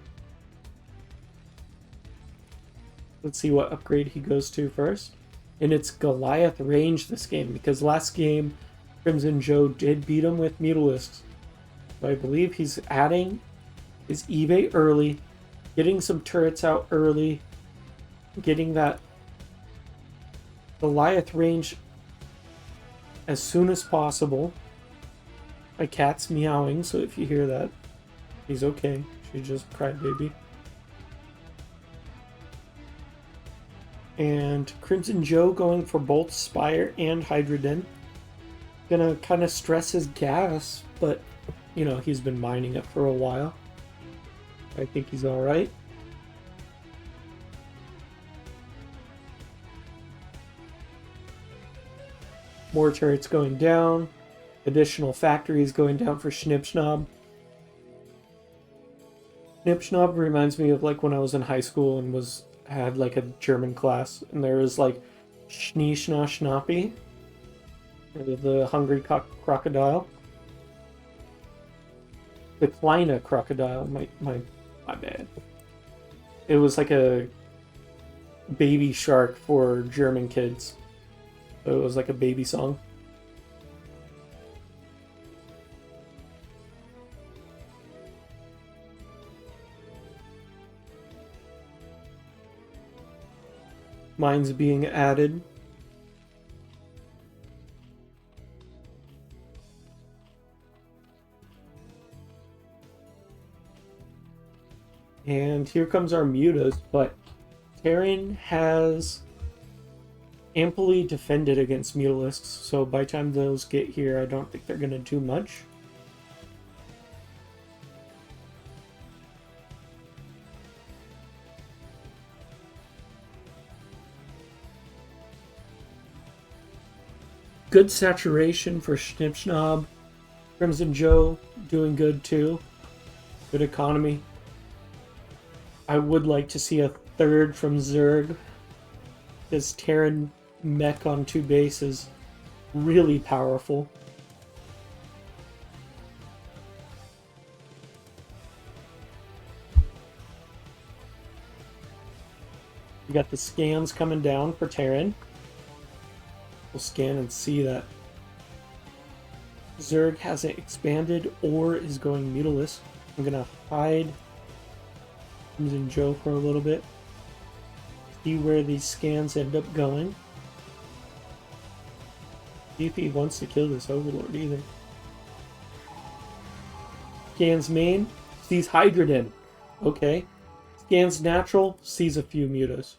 Let's see what upgrade he goes to first. And it's Goliath range this game, because last game CrimsonJoe did beat him with Mutalisks. So I believe he's adding his eBay early, getting some turrets out early, getting that Goliath range as soon as possible. My cat's meowing, so if you hear that, he's okay. She just cried baby. And CrimsonJoe going for both Spire and Hydroden. Gonna kind of stress his gas, but you know, he's been mining it for a while. I think he's alright. More turrets going down. Additional factories going down for schnibbschnobb. Schnibbschnobb reminds me of like when I was in high school and had like a German class, and there was like schnibbschnobb, the hungry crocodile. The kleine crocodile, my bad. It was like a baby shark for German kids. So it was like a baby song. Mines being added. And here comes our mutas, but Terran has amply defended against Mutalisks, so by the time those get here, I don't think they're going to do much. Good saturation for schnibbschnobb. CrimsonJoe doing good too. Good economy. I would like to see a third from Zerg. This Terran mech on 2 bases, really powerful. We got the scans coming down for Terran. We'll scan and see that Zerg hasn't expanded or is going Mutalisk. I'm gonna hide CrimsonJoe for a little bit. See where these scans end up going. See if he wants to kill this Overlord either. Scans main, sees Hydroden. Okay. Scans natural, sees a few mutas.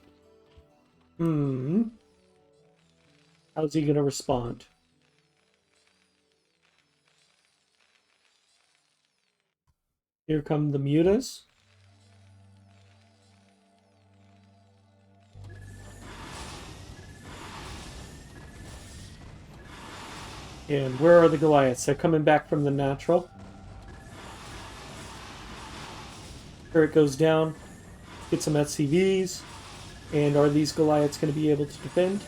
How's he gonna respond? Here come the mutas. And where are the Goliaths? They're coming back from the natural. Turret goes down. Get some SCVs. And are these Goliaths going to be able to defend?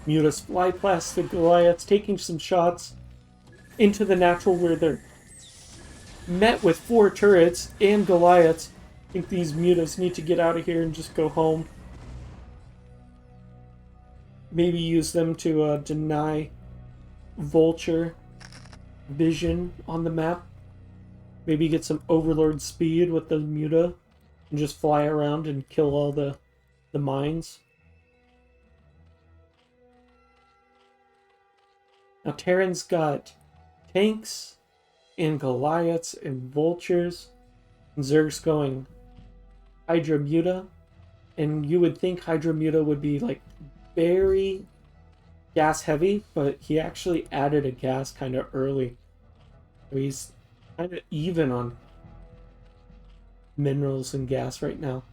Mutas fly past the Goliaths, taking some shots into the natural where they're met with 4 turrets and Goliaths. I think these mutas need to get out of here and just go home. Maybe use them to deny Vulture vision on the map. Maybe get some Overlord speed with the Muta and just fly around and kill all the mines. Now Terran's got tanks and Goliaths and Vultures. And Zerg's going Hydra Muta. And you would think Hydra Muta would be like very gas heavy, but he actually added a gas kind of early. So he's kind of even on minerals and gas right now.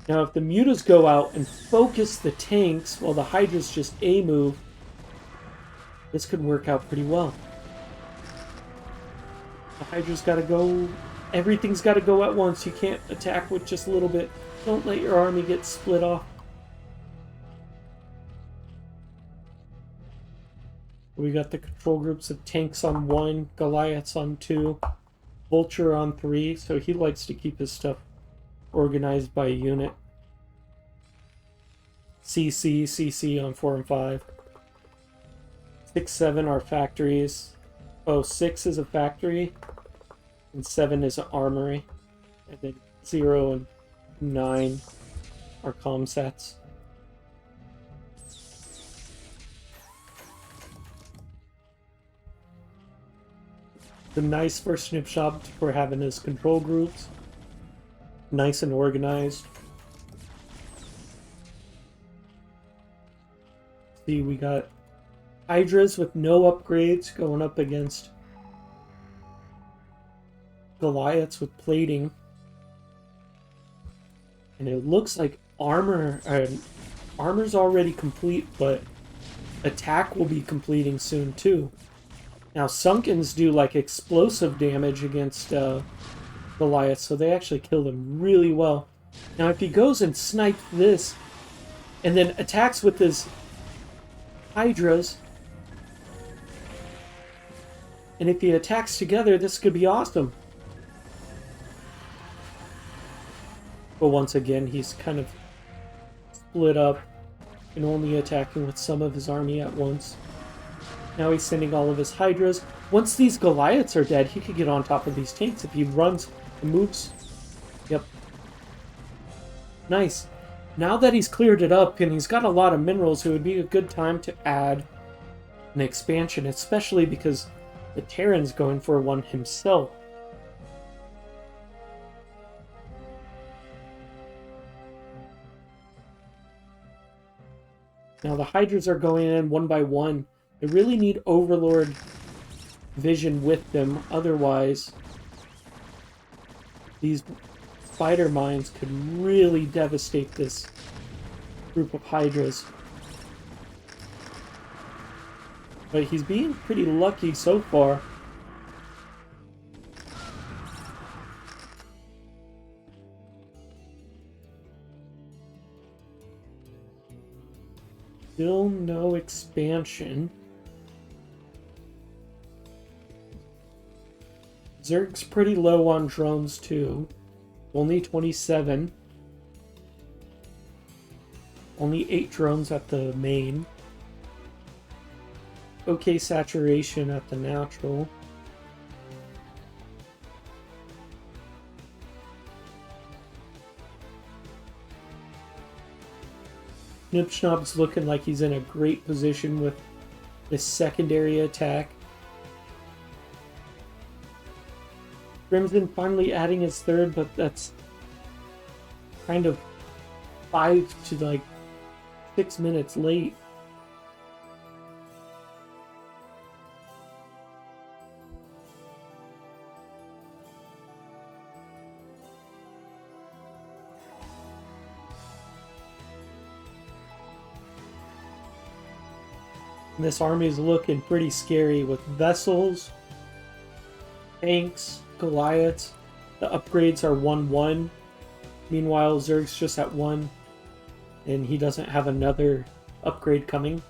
Now if the mutas go out and focus the tanks while the Hydras just A-move, this could work out pretty well. The Hydra's got to go... Everything's got to go at once. You can't attack with just a little bit. Don't let your army get split off. We got the control groups of tanks on 1, Goliaths on 2, Vulture on 3, so he likes to keep his stuff organized by unit. CC on 4 and 5. 6, 7 are factories. Oh, 6 is a factory, and 7 is an armory. And then 0 and 9 are comm sets. The nice for schnibbschnobb for having his control groups. Nice and organized. See, we got Hydras with no upgrades going up against Goliaths with plating. And it looks like armor's already complete, but attack will be completing soon too. Now, Sunkens do like explosive damage against Goliath, so they actually kill them really well. Now, if he goes and snipes this, and then attacks with his Hydras, and if he attacks together, this could be awesome. But once again, he's kind of split up and only attacking with some of his army at once. Now he's sending all of his Hydras. Once these Goliaths are dead, he could get on top of these tanks if he runs and moves. Yep. Nice. Now that he's cleared it up and he's got a lot of minerals, it would be a good time to add an expansion, especially because the Terran's going for one himself. Now the Hydras are going in one by one. They really need Overlord vision with them, otherwise these spider mines could really devastate this group of Hydras. But he's being pretty lucky so far. Still no expansion. Zerg's pretty low on drones too. Only 27. Only 8 drones at the main. Okay saturation at the natural. Schnibbschnobb's looking like he's in a great position with this secondary attack. Crimson finally adding his third, but that's kind of 5 to like 6 minutes late. This army is looking pretty scary with vessels, tanks, Goliaths. The upgrades are 1-1. Meanwhile, Zerg's just at 1, and he doesn't have another upgrade coming.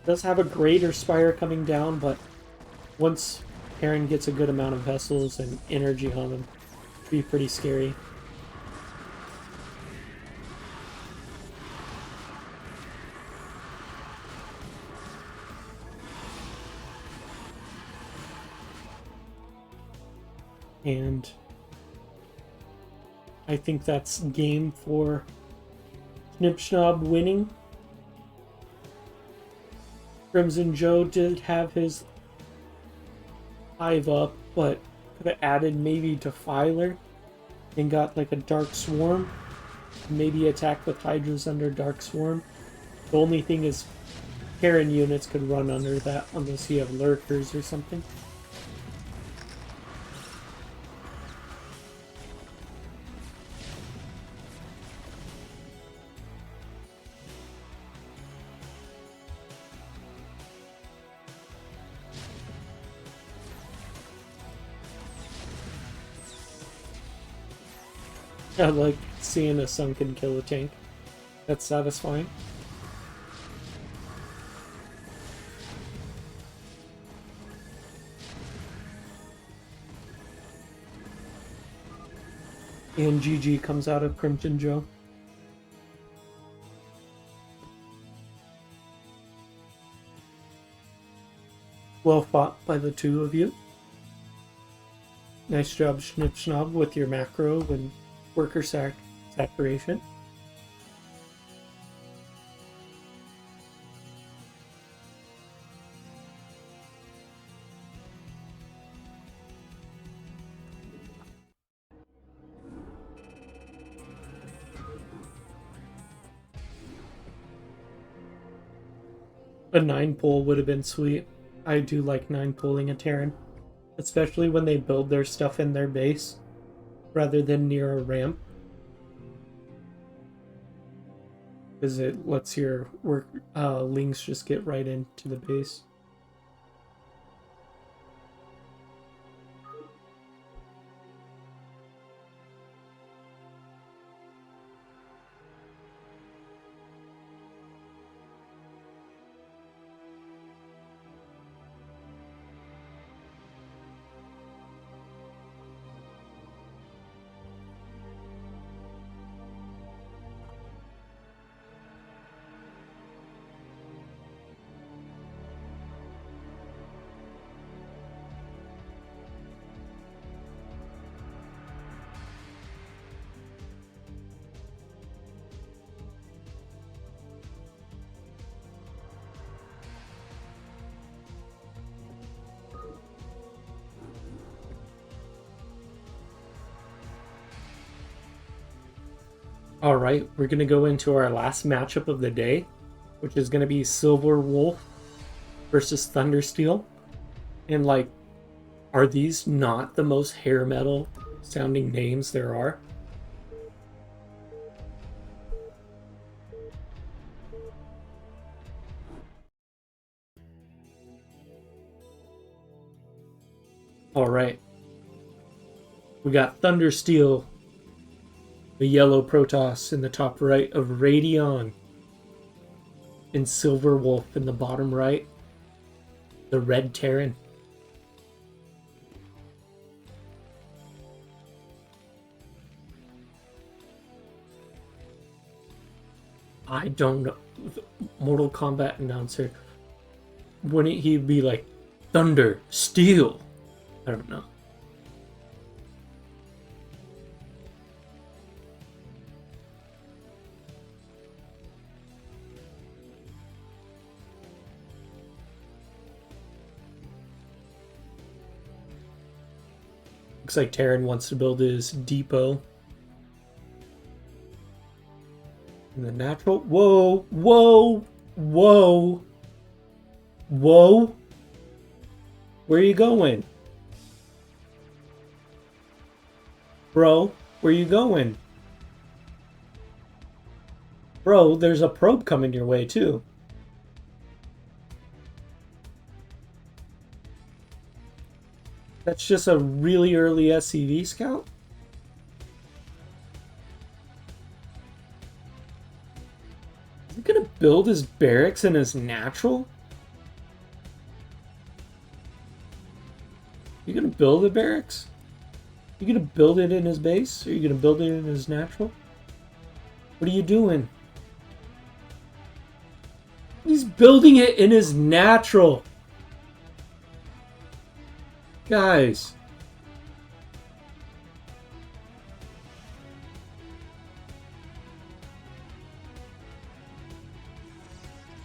Does have a greater spire coming down, but once Aaron gets a good amount of vessels and energy on him, it'll be pretty scary. And I think that's game for schnibbschnobb winning. CrimsonJoe did have his hive up, but could have added maybe Defiler and got like a Dark Swarm. Maybe attack with Hydras under Dark Swarm. The only thing is Terran units could run under that unless you have Lurkers or something. I like seeing a sunken kill a tank. That's satisfying. And GG comes out of CrimsonJoe. Well fought by the two of you. Nice job, schnibbschnobb, with your macro and worker saturation. A 9 pull would have been sweet. I do like 9 pulling a Terran, especially when they build their stuff in their base rather than near a ramp, because it lets your lings just get right into the base. Alright, we're going to go into our last matchup of the day, which is going to be Silver Wolf versus Thundersteel. And, like, are these not the most hair metal sounding names there are? Alright. We got Thundersteel, the yellow Protoss in the top right of Radeon, and Silver Wolf in the bottom right, the red Terran. I don't know. Mortal Kombat announcer. Wouldn't he be like, Thunder, Steel? I don't know. Looks like Terran wants to build his depot. And the natural... Whoa! Whoa! Whoa! Whoa! Where are you going? Bro, where you going? Bro, there's a probe coming your way, too. That's just a really early SCV scout? Is he gonna build his barracks in his natural? You gonna build the barracks? You gonna build it in his base? Or are you gonna build it in his natural? What are you doing? He's building it in his natural. Guys.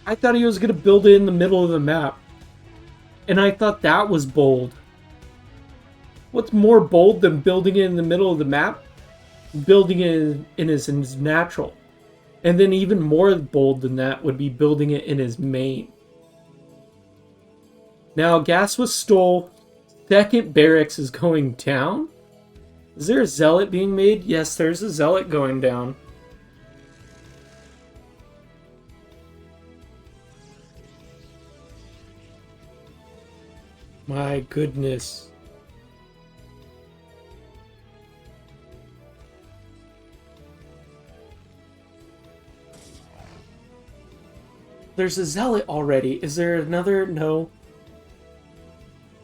I thought he was going to build it in the middle of the map. And I thought that was bold. What's more bold than building it in the middle of the map? Building it in his natural. And then even more bold than that would be building it in his main. Now, gas was stole. Second barracks is going down. Is there a zealot being made? Yes, there's a zealot going down. My goodness. There's a zealot already. Is there another? No.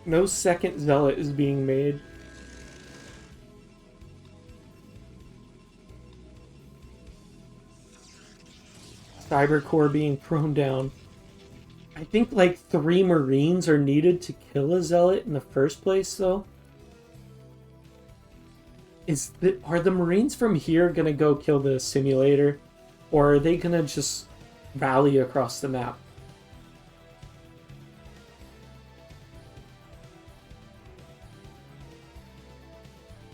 No second zealot is being made. Cybercore being thrown down. I think like 3 Marines are needed to kill a Zealot in the first place, though. Are the Marines from here gonna go kill the simulator? Or are they gonna just rally across the map?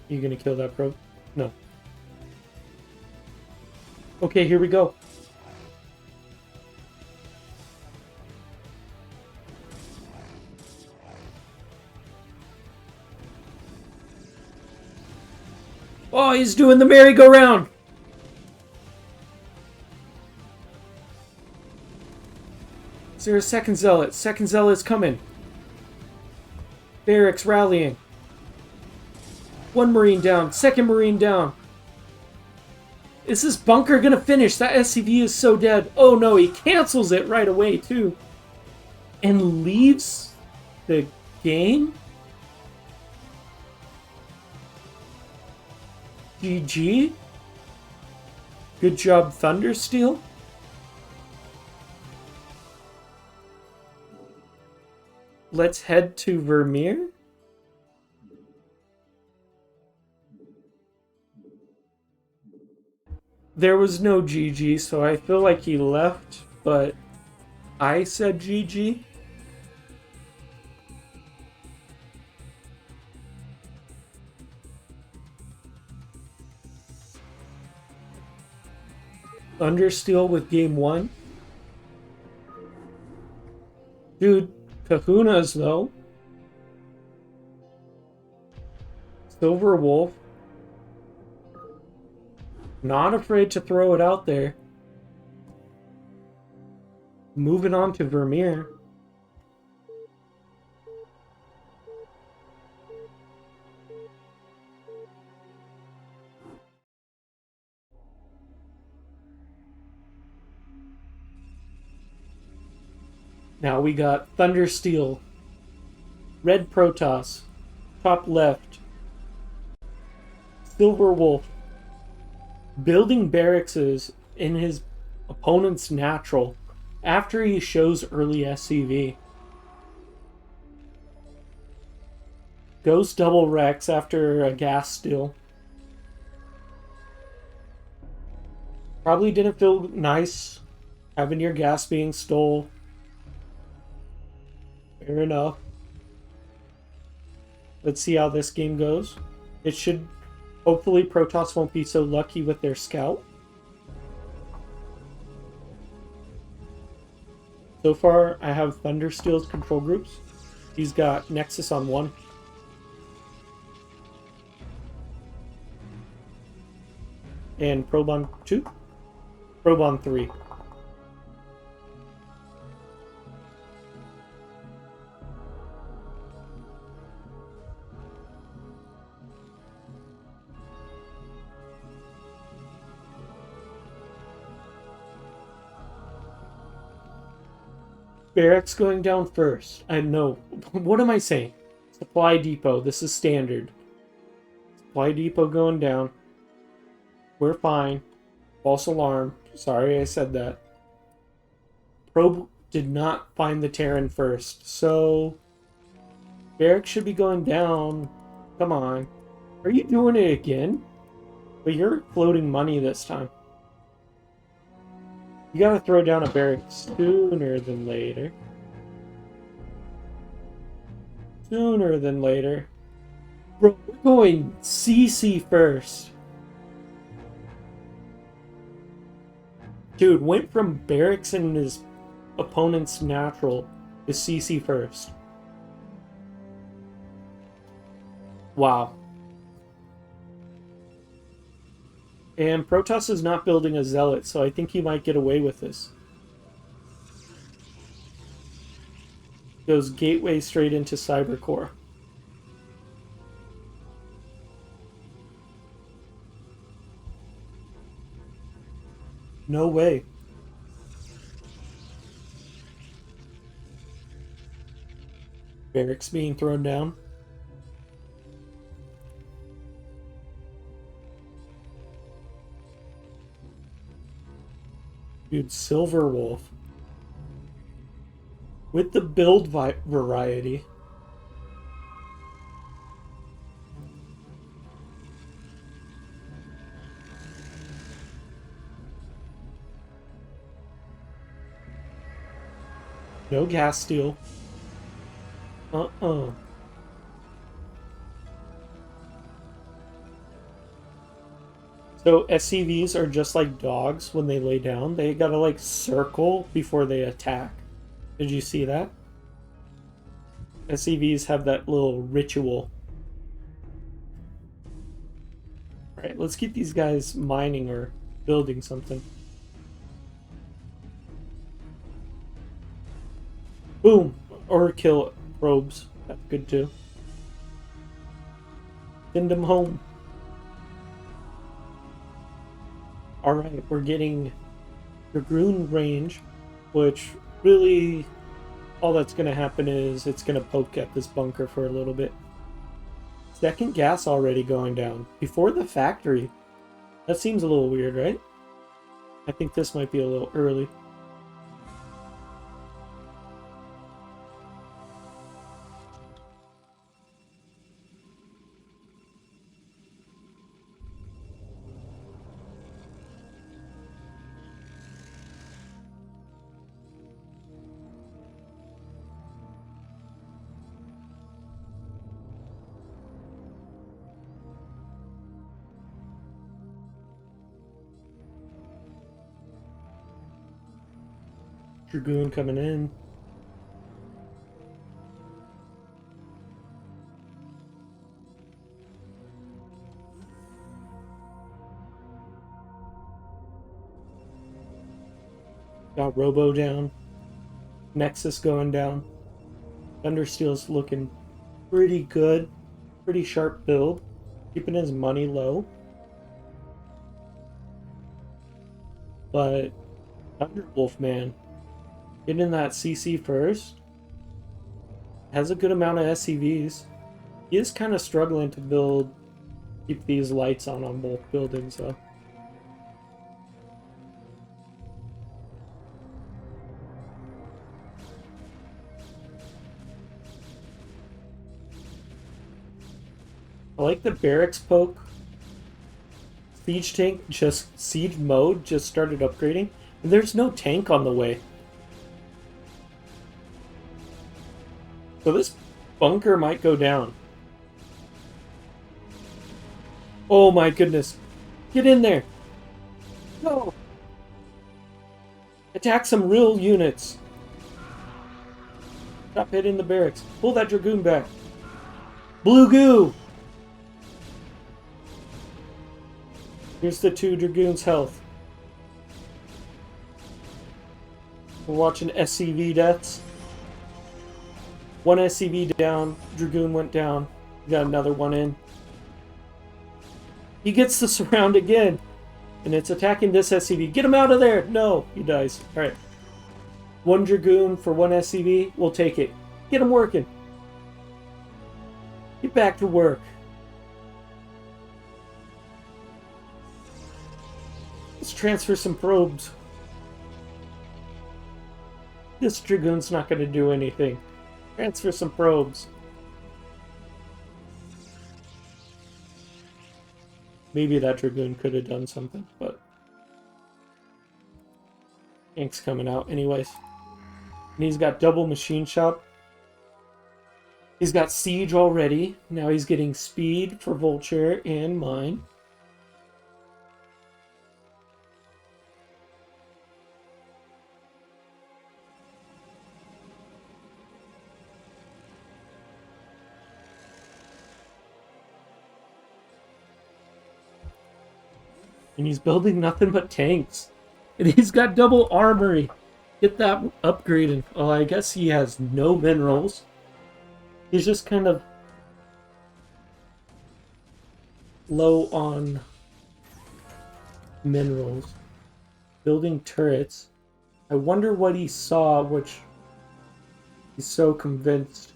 You gonna kill that probe? No. Okay, here we go. Oh, he's doing the merry-go-round! Is there a second Zealot? Second Zealot's coming. Barracks rallying. 1 Marine down. 2nd Marine down. Is this bunker gonna finish? That SCV is so dead. Oh no, he cancels it right away too. And leaves the game? GG? Good job, Thundersteel. Let's head to Vermeer. There was no GG, so I feel like he left, but I said GG. Thundersteel with game 1. Dude, kahunas though. Silver Wolf. Not afraid to throw it out there. Moving on to Vermeer. Now we got Thundersteel, Red Protoss, top left, Silver Wolf, building barracks in his opponent's natural after he shows early SCV. Goes double Rex after a gas steal. Probably didn't feel nice having your gas being stole. Fair enough. Let's see how this game goes. It should... Hopefully Protoss won't be so lucky with their scout. So far, I have Thundersteel's control groups. He's got Nexus on 1. And Probe on 2. Probe on 3. Barracks going down first. I know. What am I saying? Supply depot. This is standard. Supply depot going down. We're fine. False alarm. Sorry I said that. Probe did not find the Terran first. So... Barracks should be going down. Come on. Are you doing it again? But you're floating money this time. You gotta throw down a barrack sooner than later. Sooner than later. Bro, we're going CC first. Dude, went from barracks in his opponent's natural to CC first. Wow. And Protoss is not building a Zealot, so I think he might get away with this. Goes Gateway straight into Cybercore. No way. Barracks being thrown down. Dude, Silver Wolf. With the build variety. No gas steal. So SCVs are just like dogs when they lay down. They gotta like circle before they attack. Did you see that? SCVs have that little ritual. Alright, let's keep these guys mining or building something. Boom! Or kill probes. That's good too. Send them home. Alright, we're getting Dragoon range, which really all that's going to happen is it's going to poke at this bunker for a little bit. Second gas already going down. Before the factory. That seems a little weird, right? I think this might be a little early. Dragoon coming in. Got Robo down. Nexus going down. Thundersteel's looking pretty good. Pretty sharp build. Keeping his money low. But Thunderwolf, man. Getting that CC first. Has a good amount of SCVs. He is kind of struggling to keep these lights on both buildings, though. I like the barracks poke. Siege tank, siege mode just started upgrading. And there's no tank on the way. So this bunker might go down. Oh my goodness. Get in there. No. Attack some real units. Stop hitting the barracks. Pull that Dragoon back. Blue goo. Here's the 2 Dragoons' health. We're watching SCV deaths. 1 SCV down. Dragoon went down. We got another one in. He gets the surround again. And it's attacking this SCV. Get him out of there! No! He dies. Alright. 1 Dragoon for 1 SCV. We'll take it. Get him working. Get back to work. Let's transfer some probes. This Dragoon's not going to do anything. Transfer some probes. Maybe that Dragoon could have done something, but tank's coming out anyways. And he's got double machine shop. He's got siege already. Now he's getting speed for vulture and mine. And he's building nothing but tanks. And he's got double armory. Get that upgraded. Oh, I guess he has no minerals. He's just kind of low on minerals. Building turrets. I wonder what he saw, which he's so convinced.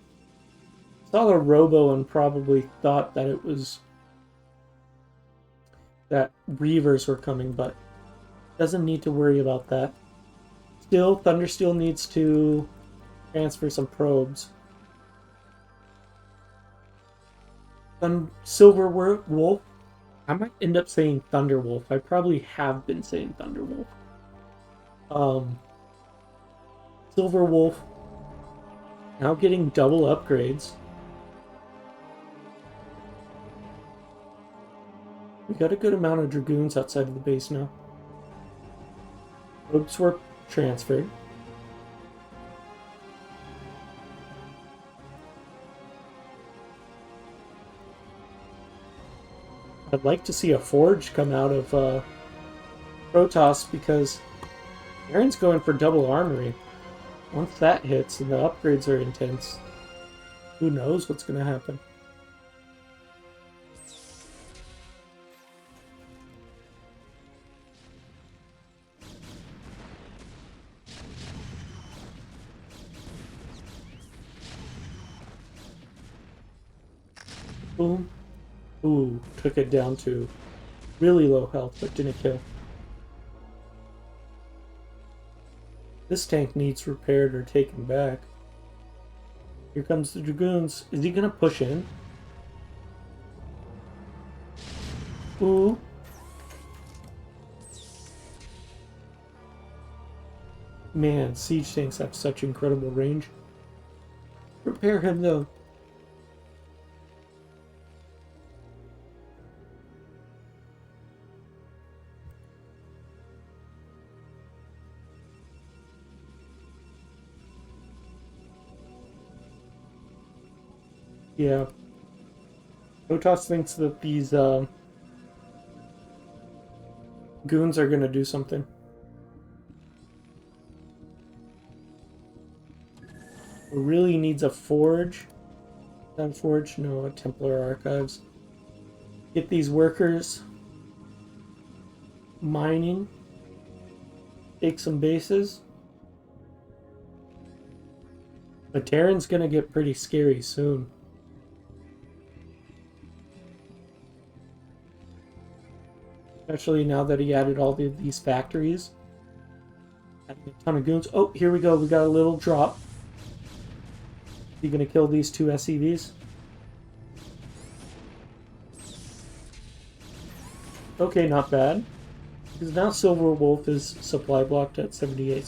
Saw the Robo and probably thought that it was that Reavers were coming, but doesn't need to worry about that. Still, Thundersteel needs to transfer some probes. Silver Wolf. I might end up saying Thunderwolf. I probably have been saying Thunderwolf. Silver Wolf now getting double upgrades. We got a good amount of Dragoons outside of the base now. Probes were transferred. I'd like to see a Forge come out of Protoss because Aaron's going for double armory. Once that hits and the upgrades are intense, who knows what's going to happen. Boom. Ooh, took it down to really low health, but didn't kill. This tank needs repaired or taken back. Here comes the Dragoons. Is he gonna push in? Ooh. Man, siege tanks have such incredible range. Repair him though. Yeah. Protoss thinks that these goons are going to do something. It really needs a forge. Forge? No, a Templar Archives. Get these workers mining. Take some bases. But Terran's going to get pretty scary soon. Especially now that he added all these factories. Adding a ton of goons. Oh, here we go. We got a little drop. Is he going to kill these two SCVs? Okay, not bad. Because now Silver Wolf is supply blocked at 78.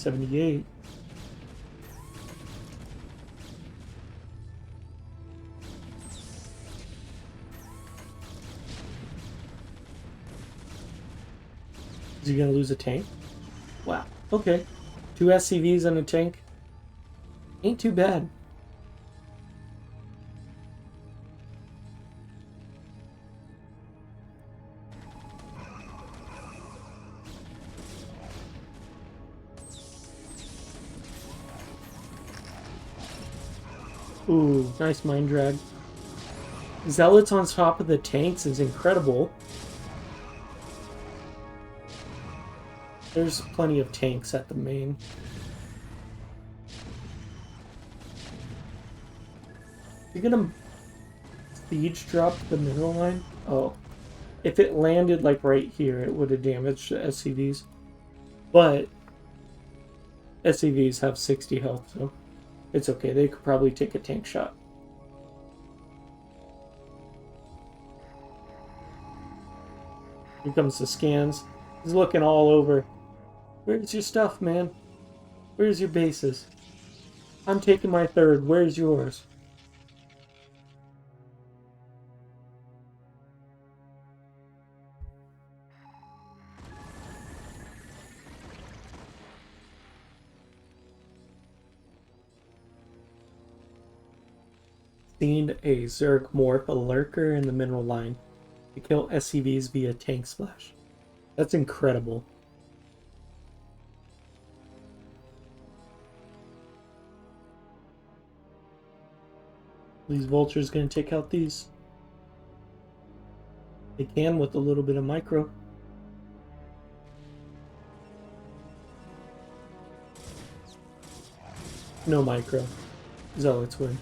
Is he gonna lose a tank? Wow. Okay. 2 SCVs and a tank. Ain't too bad. Ooh, nice mind drag. Zealots on top of the tanks is incredible. There's plenty of tanks at the main. You're gonna siege drop the mineral line? Oh. If it landed like right here, it would have damaged the SCVs. But SCVs have 60 health, so it's okay. They could probably take a tank shot. Here comes the scans. He's looking all over. Where's your stuff, man? Where's your bases? I'm taking my third. Where's yours? Seen a Zerg morph a lurker in the mineral line to kill SCVs via tank splash. That's incredible. These vultures gonna take out these. They can with a little bit of micro. No micro. Zealots win.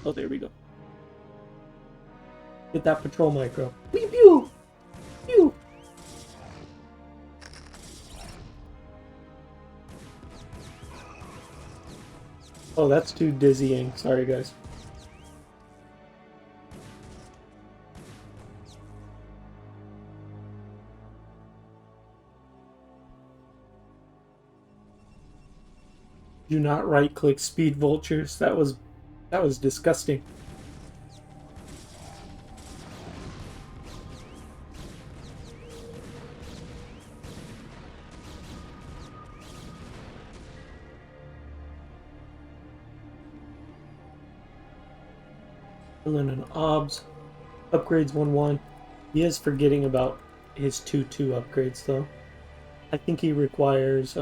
Oh, there we go. Get that patrol micro. Pew pew! Pew! Oh, that's too dizzying. Sorry, guys. Do not right-click speed vultures. That was disgusting. Filling in obs. Upgrades 1-1. He is forgetting about his 2-2 upgrades though. I think he requires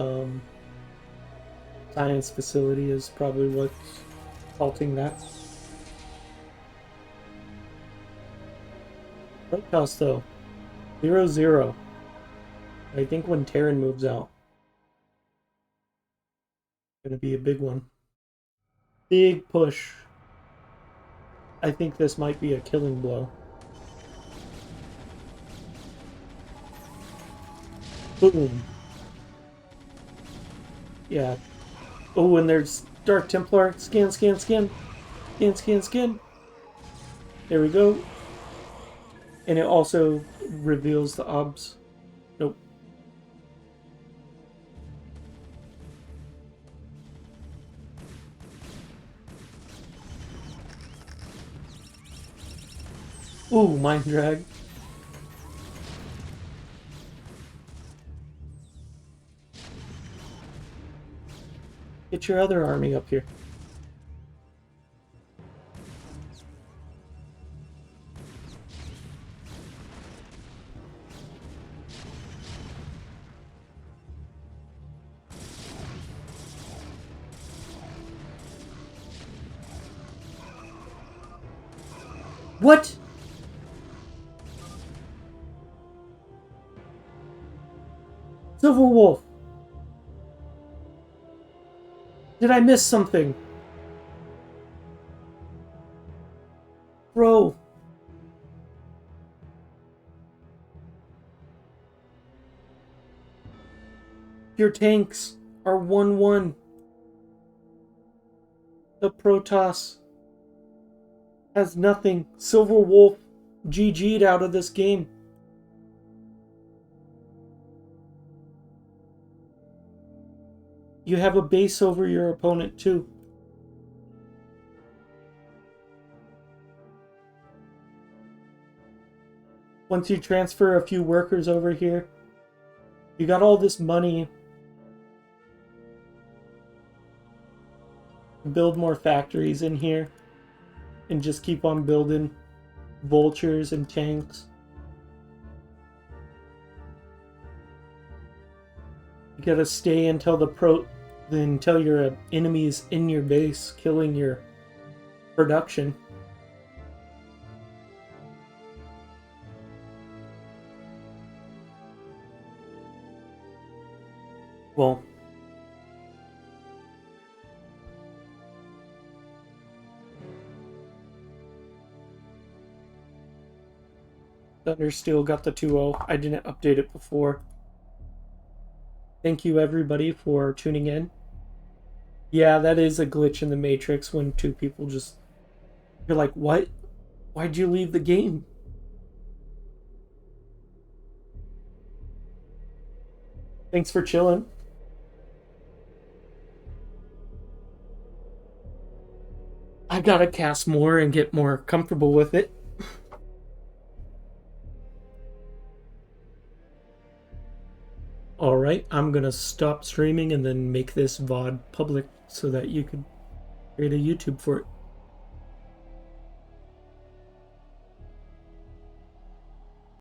science facility is probably what's halting that. Right toss though. 0-0. I think when Terran moves out, it's gonna be a big one. Big push. I think this might be a killing blow. Boom. Yeah. Oh, and there's Dark Templar. Scan, scan, scan. Scan, scan, scan. There we go. And it also reveals the obs. Nope. Ooh, Mind Drag. Get your other army up here. What? Silver Wolf. Did I miss something? Bro. Your tanks are 1-1. The Protoss has nothing. Silver Wolf GG'd out of this game. You have a base over your opponent too. Once you transfer a few workers over here, you got all this money. Build more factories in here and just keep on building vultures and tanks. You gotta stay until until your enemy is in your base, killing your production. Well, Thundersteel got the 2-0. I didn't update it before. Thank you everybody for tuning in. Yeah, that is a glitch in the Matrix when two people just... You're like, what? Why'd you leave the game? Thanks for chilling. I gotta cast more and get more comfortable with it. Alright, I'm gonna stop streaming and then make this VOD public so that you could create a YouTube for it.